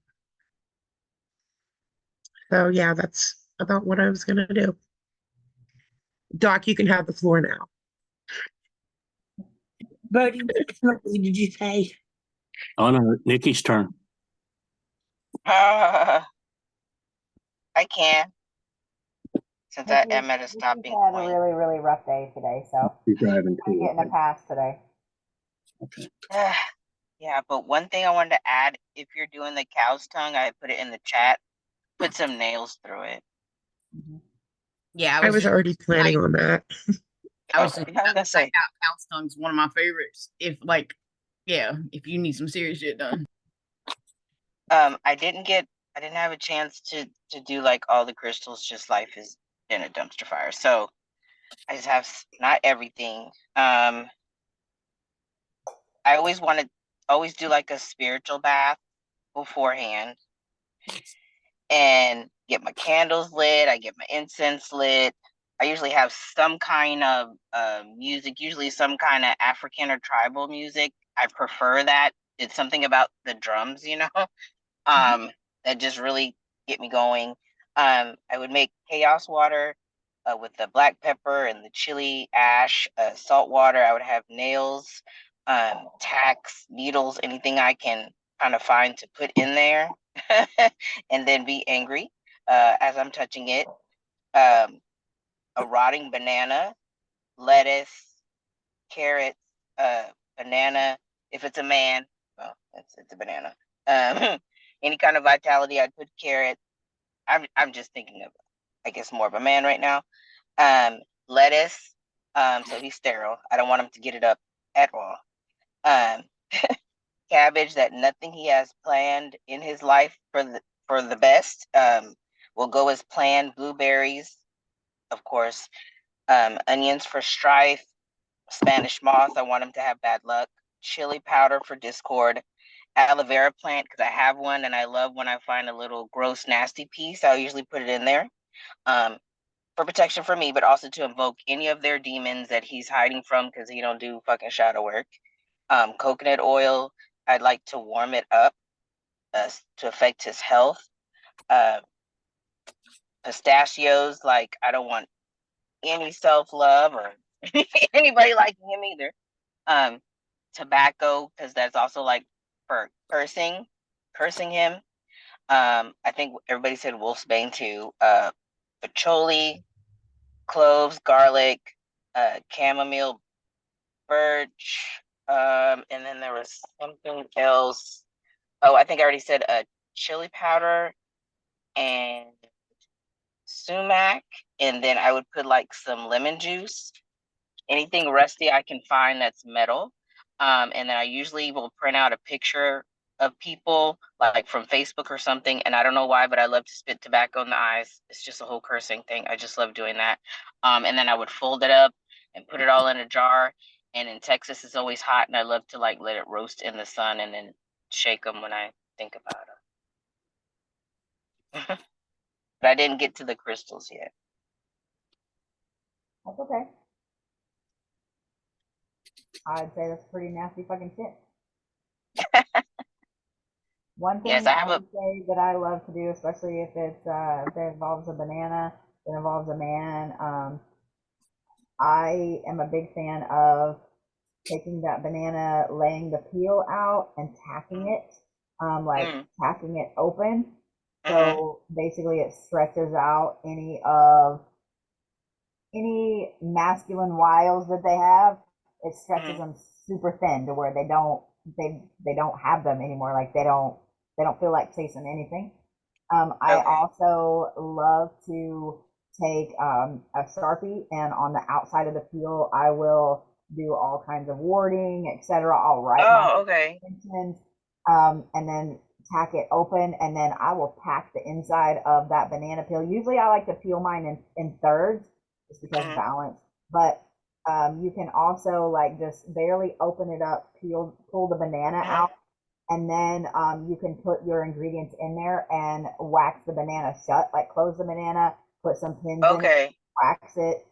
Speaker 8: So yeah, that's about what I was gonna do. Doc, you can have the floor now.
Speaker 3: Brody, what did you say?
Speaker 4: Oh no, Nikki's turn.
Speaker 9: I can, since I
Speaker 2: Nikki,
Speaker 9: am at a
Speaker 2: Nikki's
Speaker 9: stopping
Speaker 2: had a
Speaker 9: point.
Speaker 2: really, really rough day today, so
Speaker 4: You're driving
Speaker 2: I'm
Speaker 4: too.
Speaker 2: getting a pass today.
Speaker 4: Okay.
Speaker 9: Yeah, but one thing I wanted to add, if you're doing the cow's tongue, I put it in the chat, put some nails through it.
Speaker 2: Mm-hmm.
Speaker 1: Yeah,
Speaker 8: I was already planning on that.
Speaker 1: I was
Speaker 9: Okay,
Speaker 1: just
Speaker 9: I was gonna say,
Speaker 1: house tongue's one of my favorites. If like, yeah, if you need some serious shit done.
Speaker 9: I didn't have a chance to do like all the crystals, just life is in a dumpster fire. So I just have not everything. I always do like a spiritual bath beforehand and get my candles lit. I get my incense lit. I usually have some kind of music, usually some kind of African or tribal music. I prefer that. It's something about the drums, that just really get me going. I would make chaos water with the black pepper and the chili ash, salt water. I would have nails, tacks, needles, anything I can kind of find to put in there, and then be angry as I'm touching it. A rotting banana, lettuce, carrots, banana. If it's a man, well, it's a banana. Any kind of vitality, I'd put carrot. I'm just thinking of, I guess, more of a man right now. Lettuce. So he's sterile. I don't want him to get it up at all. Um, cabbage that nothing he has planned in his life for the best will go as planned. Blueberries, of course, onions for strife, Spanish moss, I want him to have bad luck, chili powder for discord, aloe vera plant because I have one and I love when I find a little gross nasty piece. I'll usually put it in there for protection for me, but also to invoke any of their demons that he's hiding from because he don't do fucking shadow work. Coconut oil, I'd like to warm it up to affect his health. Pistachios, like I don't want any self-love or anybody liking him either. Tobacco, because that's also like for cursing him. I think everybody said wolfsbane too. Patchouli, cloves, garlic, chamomile, birch, and then there was something else. Oh, I think I already said chili powder and sumac, and then I would put like some lemon juice. Anything rusty I can find that's metal. And then I usually will print out a picture of people like from Facebook or something. And I don't know why, but I love to spit tobacco in the eyes. It's just a whole cursing thing. I just love doing that. And then I would fold it up and put it all in a jar. And in Texas, it's always hot, and I love to like let it roast in the sun and then shake them when I think about them. But I didn't get to the crystals yet.
Speaker 2: That's okay. I'd say that's pretty nasty fucking shit. One thing
Speaker 9: Yes, I have
Speaker 2: would say that I love to do, especially if it's if it involves a banana, it involves a man. I am a big fan of taking that banana, laying the peel out, and tacking it, tacking it open. So basically, it stretches out any masculine wiles that they have. It stretches them super thin to where they don't have them anymore. Like they don't feel like chasing anything. I also love to take a Sharpie, and on the outside of the peel, I will do all kinds of wording, etc. I'll write my intentions, and then tack it open, and then I will pack the inside of that banana peel. Usually I like to peel mine in thirds just because balance, but you can also like just barely open it up, pull the banana out, and then you can put your ingredients in there and wax the banana shut, like close the banana, put some pins in it, wax it,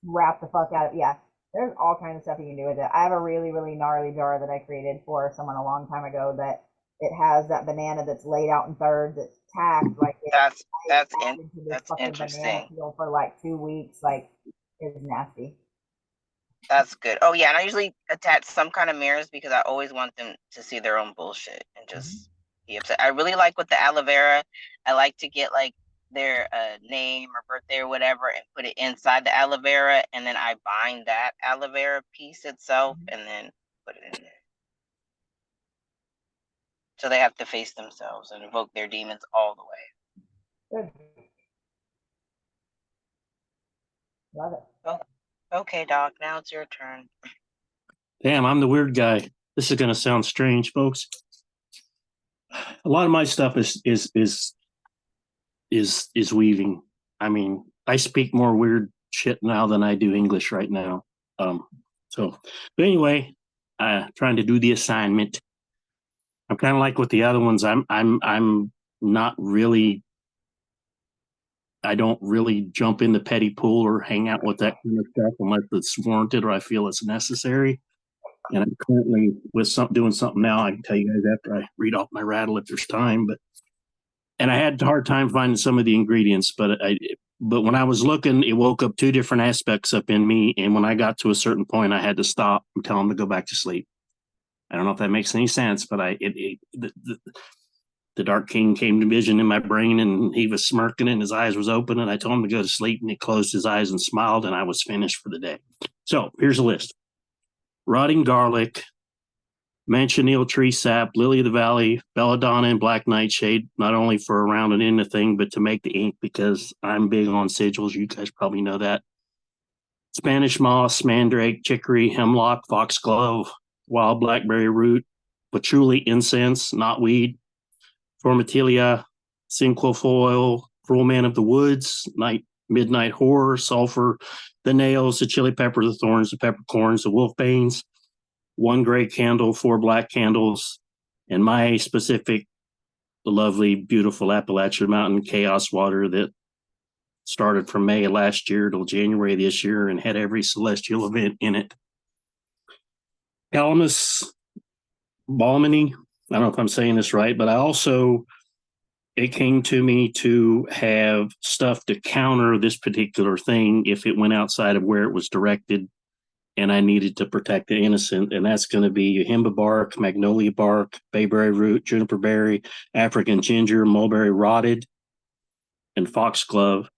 Speaker 2: wrap the fuck out of it. Yeah, there's all kinds of stuff you can do with it. I have a really, really gnarly jar that I created for someone a long time ago that it has that banana that's laid out in thirds, that's tacked, like
Speaker 9: that's
Speaker 2: fucking
Speaker 9: interesting.
Speaker 2: Banana peel for like 2 weeks, like it's nasty.
Speaker 9: That's good. Oh yeah, and I usually attach some kind of mirrors because I always want them to see their own bullshit and just be upset. I really like with the aloe vera. I like to get like their name or birthday or whatever and put it inside the aloe vera, and then I bind that aloe vera piece itself and then put it in there. So they have to face themselves and invoke their demons all the way.
Speaker 2: Good. Love it.
Speaker 9: Oh, okay, Doc. Now it's your turn.
Speaker 4: Damn, I'm the weird guy. This is going to sound strange, folks. A lot of my stuff is weaving. I mean, I speak more weird shit now than I do English right now. But anyway, trying to do the assignment. I'm kind of like with the other ones. I'm not really. I don't really jump in the petty pool or hang out with that kind of stuff unless it's warranted or I feel it's necessary. And I'm currently doing something now. I can tell you guys after I read off my rattle if there's time. And I had a hard time finding some of the ingredients, but when I was looking, it woke up two different aspects up in me. And when I got to a certain point, I had to stop and tell them to go back to sleep. I don't know if that makes any sense, but the Dark King came to vision in my brain, and he was smirking and his eyes was open, and I told him to go to sleep, and he closed his eyes and smiled, and I was finished for the day. So here's a list. Rotting garlic, manchineel tree sap, lily of the valley, belladonna, and black nightshade, not only for around and in the thing, but to make the ink because I'm big on sigils. You guys probably know that. Spanish moss, mandrake, chicory, hemlock, foxglove, wild blackberry root, patchouli incense, knotweed, formatilia, cinquefoil, cruel man of the woods, midnight horror, sulfur, the nails, the chili pepper, the thorns, the peppercorns, the wolfbanes, 1 gray candle, 4 black candles, and my specific, lovely, beautiful Appalachian Mountain chaos water that started from May of last year till January this year and had every celestial event in it. Calamus Balmony, I don't know if I'm saying this right, but it came to me to have stuff to counter this particular thing if it went outside of where it was directed, and I needed to protect the innocent, and that's going to be himba bark, magnolia bark, bayberry root, juniper berry, African ginger, mulberry rotted, and foxglove.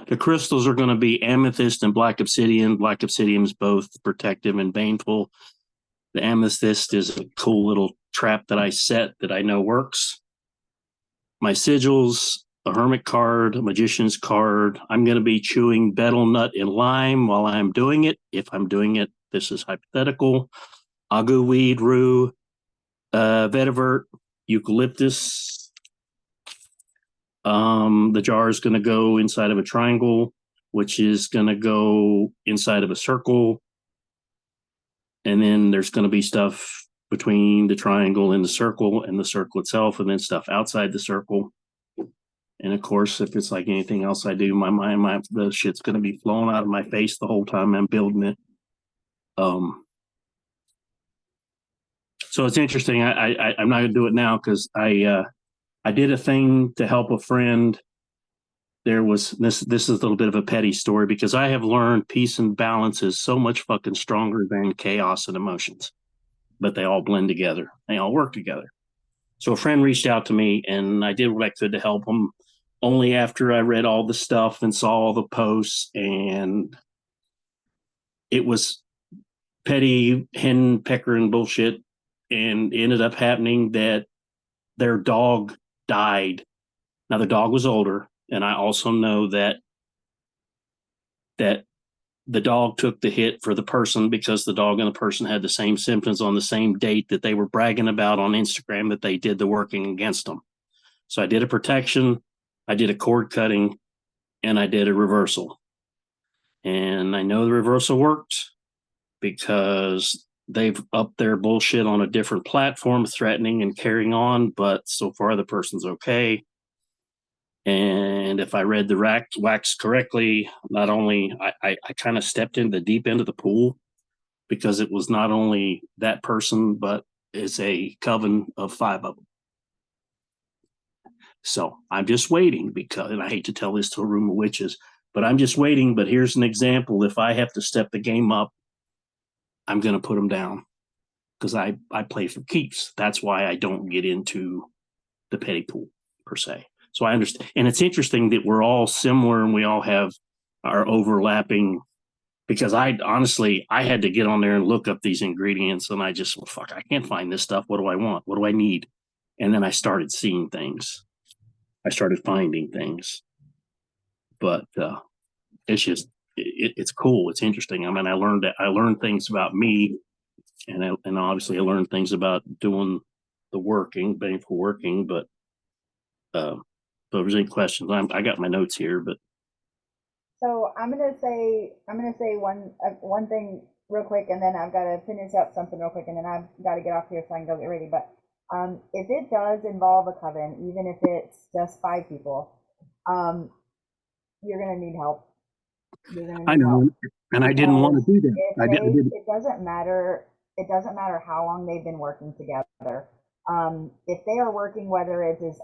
Speaker 4: The crystals are going to be amethyst and black obsidian. Black obsidian is both protective and baneful. The amethyst is a cool little trap that I set that I know works. My sigils, a hermit card, a magician's card. I'm going to be chewing betel nut and lime while I'm doing it. If I'm doing it, this is hypothetical. Agu weed, rue, vetiver, eucalyptus. The jar is going to go inside of a triangle, which is going to go inside of a circle. And then there's going to be stuff between the triangle and the circle itself, and then stuff outside the circle. And of course, if it's like anything else I do, the shit's going to be flowing out of my face the whole time I'm building it. So it's interesting. I'm not going to do it now because I did a thing to help a friend. There was this is a little bit of a petty story because I have learned peace and balance is so much fucking stronger than chaos and emotions, but they all blend together. They all work together. So a friend reached out to me and I did what I could to help him, only after I read all the stuff and saw all the posts, and it was petty hen pecker and bullshit. And it ended up happening that their dog died. Now the dog was older, and I also know that the dog took the hit for the person because the dog and the person had the same symptoms on the same date that they were bragging about on Instagram that they did the working against them. So I did a protection, I did a cord cutting, and I did a reversal. And I know the reversal worked because they've upped their bullshit on a different platform, threatening and carrying on, but so far the person's okay. And if I read the wax correctly, not only I kind of stepped into the deep end of the pool because it was not only that person, but it's a coven of 5 of them. So I'm just waiting because, and I hate to tell this to a room of witches, but I'm just waiting. But here's an example. If I have to step the game up, I'm going to put them down because I play for keeps. That's why I don't get into the petty pool per se. So I understand. And it's interesting that we're all similar and we all have our overlapping, because I honestly had to get on there and look up these ingredients, and I just, well, fuck, I can't find this stuff. What do I want? What do I need? And then I started seeing things. I started finding things. But it's just, it's cool. It's interesting. I mean, I learned things about me, and obviously I learned things about doing the working, baneful working, but so if there's any questions, I got my notes here, but.
Speaker 2: So I'm gonna say one thing real quick, and then I've got to finish up something real quick, and then I've got to get off here so I can go get ready. But if it does involve a coven, even if it's just 5 people, you're gonna need help.
Speaker 4: I know, help. And I didn't want to do that.
Speaker 2: It doesn't matter. It doesn't matter how long they've been working together. If they are working, whether it is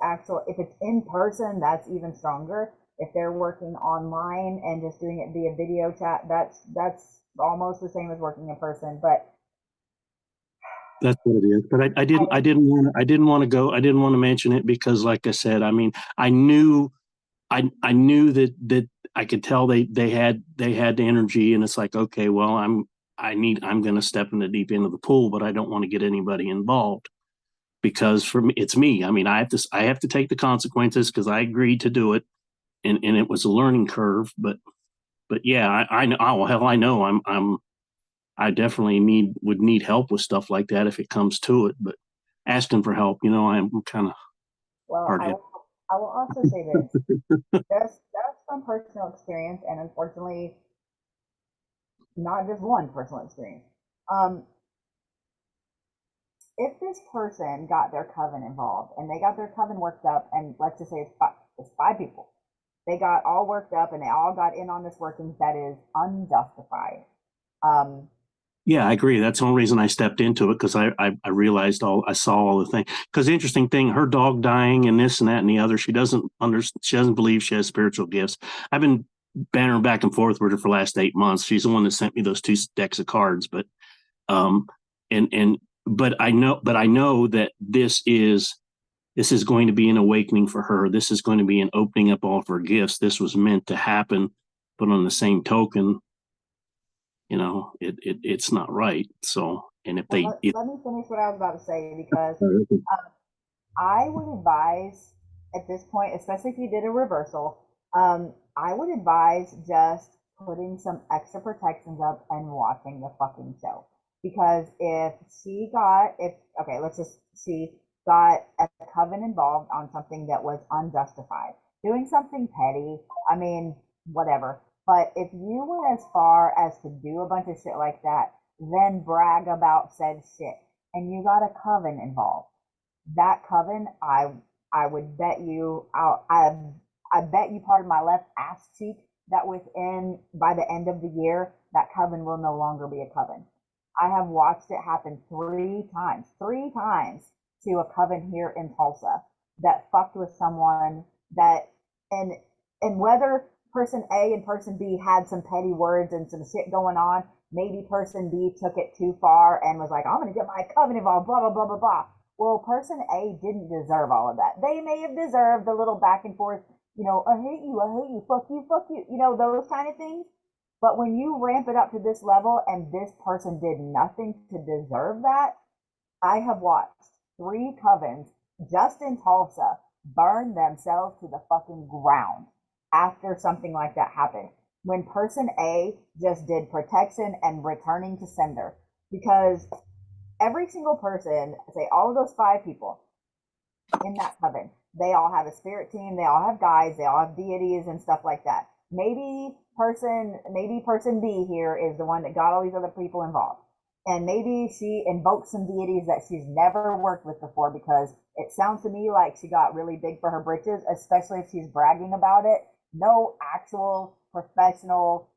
Speaker 2: if it's in person, that's even stronger. If they're working online and just doing it via video chat, that's almost the same as working in person. But
Speaker 4: that's what it is. But I didn't want to mention it because, like I said, I mean, I knew that I could tell they had the energy, and it's like, okay, well, I'm going to step in the deep end of the pool, but I don't want to get anybody involved. Because for me, it's me. I mean, I have to take the consequences because I agreed to do it, and it was a learning curve. But yeah, I know. Oh hell, I know. I definitely would need help with stuff like that if it comes to it. But asking for help, I'm kind of
Speaker 2: Well,
Speaker 4: hard.
Speaker 2: I will also say this. That's from personal experience, and unfortunately, not just one personal experience. If this person got their coven involved and they got their coven worked up, and let's just say it's five people, they got all worked up and they all got in on this workings that is unjustified.
Speaker 4: Yeah, I agree. That's the only reason I stepped into it, because I realized I saw all the things. Because the interesting thing, her dog dying and this and that and the other, she doesn't believe she has spiritual gifts. I've been bantering back and forth with her for the last 8 months. She's the one that sent me those 2 decks of cards. But but I know that this is going to be an awakening for her. This is going to be an opening up all of her gifts. This was meant to happen. But on the same token, it's not right. So, and if
Speaker 2: let me finish what I was about to say, because I would advise at this point, especially if you did a reversal, I would advise just putting some extra protections up and watching the fucking show. Because if she got a coven involved on something that was unjustified, doing something petty, I mean, whatever. But if you went as far as to do a bunch of shit like that, then brag about said shit, and you got a coven involved, that coven, I would bet you, I bet you part of my left ass cheek that by the end of the year, that coven will no longer be a coven. I have watched it happen 3 times to a coven here in Tulsa that fucked with someone that, and whether person A and person B had some petty words and some shit going on, maybe person B took it too far and was like, I'm going to get my coven involved, blah, blah, blah, blah, blah. Well, person A didn't deserve all of that. They may have deserved the little back and forth, I hate you, fuck you, those kind of things. But when you ramp it up to this level and this person did nothing to deserve that, I have watched 3 covens just in Tulsa burn themselves to the fucking ground after something like that happened. When person A just did protection and returning to sender. Because every single person, say all of those 5 people in that coven, they all have a spirit team, they all have guides, they all have deities and stuff like that. Maybe person B here is the one that got all these other people involved. And maybe she invokes some deities that she's never worked with before, because it sounds to me like she got really big for her britches, especially if she's bragging about it. No actual professional,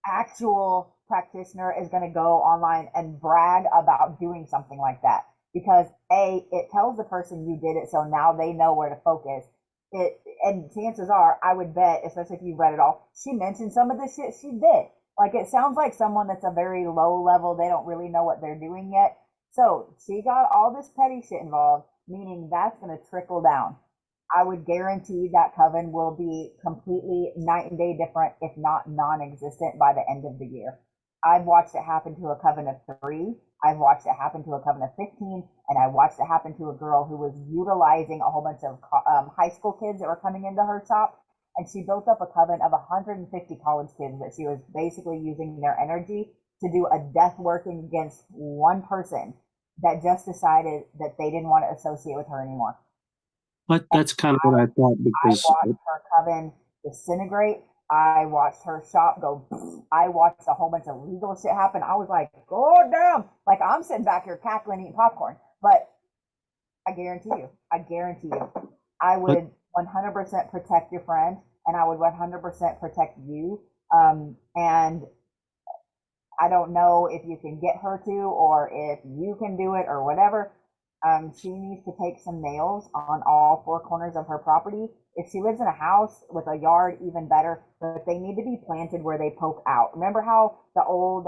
Speaker 2: actual practitioner is going to go online and brag about doing something like that, because it tells the person you did it, so now they know where to focus it. And chances are, I would bet, especially if you read it all, she mentioned some of the shit she did. Like, it sounds like someone that's a very low level, they don't really know what they're doing yet. So she got all this petty shit involved, meaning that's going to trickle down. I would guarantee that coven will be completely night and day different, if not non-existent, by the end of the year. I've watched it happen to a coven of 3. I've watched it happen to a coven of 15, and I watched it happen to a girl who was utilizing a whole bunch of high school kids that were coming into her shop, and she built up a coven of 150 college kids that she was basically using their energy to do a death working against one person that just decided that they didn't want to associate with her anymore.
Speaker 4: But that's kind of what I thought, because
Speaker 2: I watched her coven disintegrate. I watched her shop go. I watched a whole bunch of legal shit happen. I was like, "God damn!" Like, I'm sitting back here cackling, eating popcorn. But I guarantee you, I would 100% protect your friend, and I would 100% protect you. And I don't know if you can get her to, or if you can do it, or whatever. She needs to take some nails on all 4 corners of her property. If she lives in a house with a yard, even better, but they need to be planted where they poke out. Remember how the old,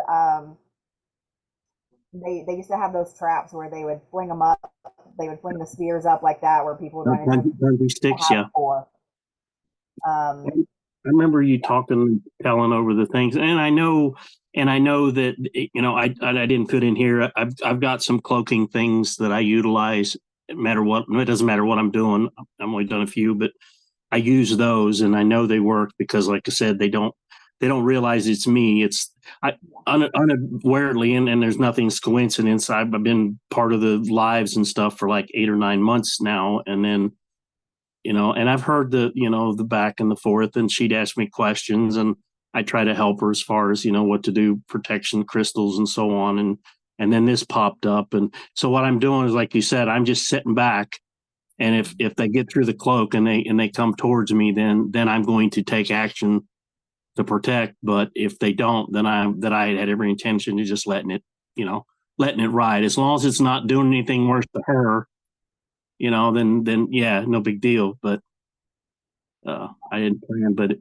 Speaker 2: they used to have those traps where they would fling them up, they would fling the spears up like that, where people would run into
Speaker 4: sticks, yeah.
Speaker 2: 4.
Speaker 4: I remember you talking, telling over the things, and I know that I didn't fit in here. I've got some cloaking things that I utilize. No matter what, it doesn't matter what I'm doing. I've only done a few, but I use those, and I know they work because, like I said, they don't they don't realize it's me. It's unawarely, and there's nothing's coincidence. I've been part of the lives and stuff for like 8 or 9 months now, and then and I've heard the back and the forth, and she'd ask me questions, and I try to help her as far as what to do, protection crystals and so on, and then this popped up, and so what I'm doing is, like you said, I'm just sitting back, and if they get through the cloak and they come towards me, then I'm going to take action to protect. But if they don't, then I had every intention of just letting it ride, as long as it's not doing anything worse to her. Then yeah, no big deal. But I didn't plan. But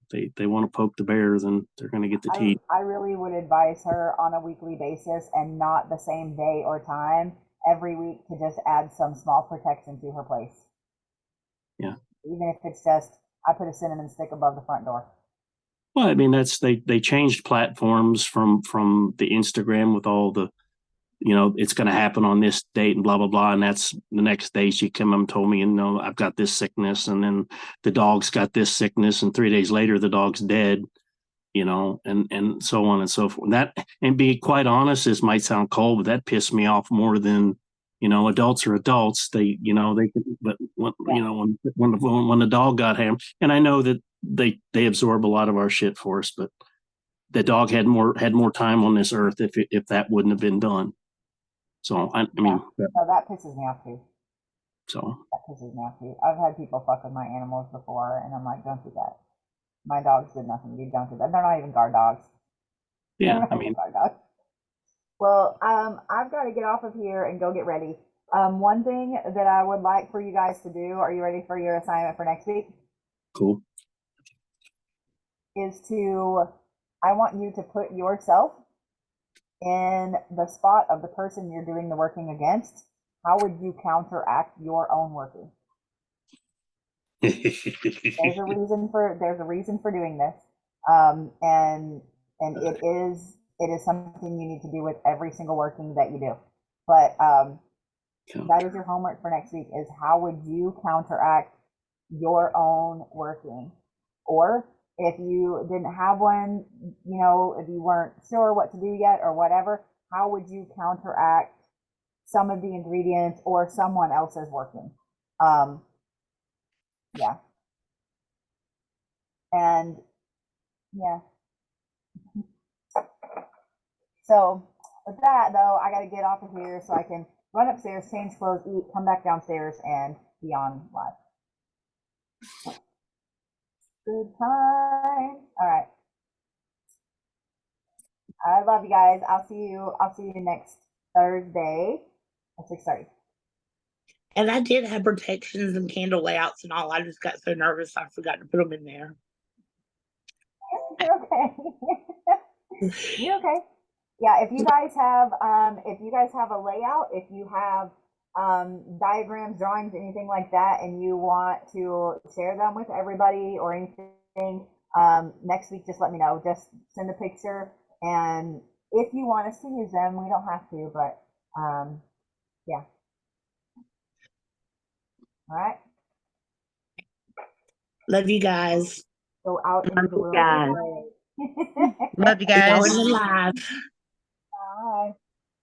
Speaker 4: they want to poke the bear, then they're going to get the teeth.
Speaker 2: I really would advise her on a weekly basis and not the same day or time every week to just add some small protection to her place.
Speaker 4: Yeah.
Speaker 2: Even if it's just, I put a cinnamon stick above the front door.
Speaker 4: Well, I mean, they changed platforms from the Instagram with all the, it's going to happen on this date and blah, blah, blah. And that's the next day she came up and told me, I've got this sickness. And then the dog's got this sickness. And 3 days later, the dog's dead, and so on and so forth. That, and be quite honest, this might sound cold, but that pissed me off more than, adults are adults. They, but when, when the dog got him, and I know that they absorb a lot of our shit for us, but the dog had more time on this earth if that wouldn't have been done. So I mean,
Speaker 2: that pisses me off too.
Speaker 4: So
Speaker 2: that pisses me off too. I've had people fuck with my animals before, and I'm like, don't do that. My dogs did nothing. You don't do that. They're not even guard dogs.
Speaker 4: Yeah, I mean,
Speaker 2: guard dogs. Well, I've got to get off of here and go get ready. One thing that I would like for you guys to do, are you ready for your assignment for next week?
Speaker 4: Cool.
Speaker 2: I want you to put yourself in the spot of the person you're doing the working against. How would you counteract your own working? There's a reason for doing this, and it is something you need to do with every single working that you do. But that is your homework for next week: is how would you counteract your own working? Or if you didn't have one, if you weren't sure what to do yet or whatever, how would you counteract some of the ingredients or someone else's working? Yeah. And yeah. So with that though, I got to get off of here so I can run upstairs, change clothes, eat, come back downstairs, and be on live. Good time. All right. I love you guys. I'll see you next Thursday at 6:30.
Speaker 3: And I did have protections and candle layouts and all. I just got so nervous I forgot to put them in there.
Speaker 2: You're okay. You're okay. Yeah, if you guys have a layout, if you have diagrams, drawings, anything like that, and you want to share them with everybody or anything, next week, just let me know. Just send a picture, and if you want us to use them, we don't have to, but yeah. All right.
Speaker 3: Love you guys.
Speaker 2: Go out into the world.
Speaker 8: Love you guys.
Speaker 3: Going live.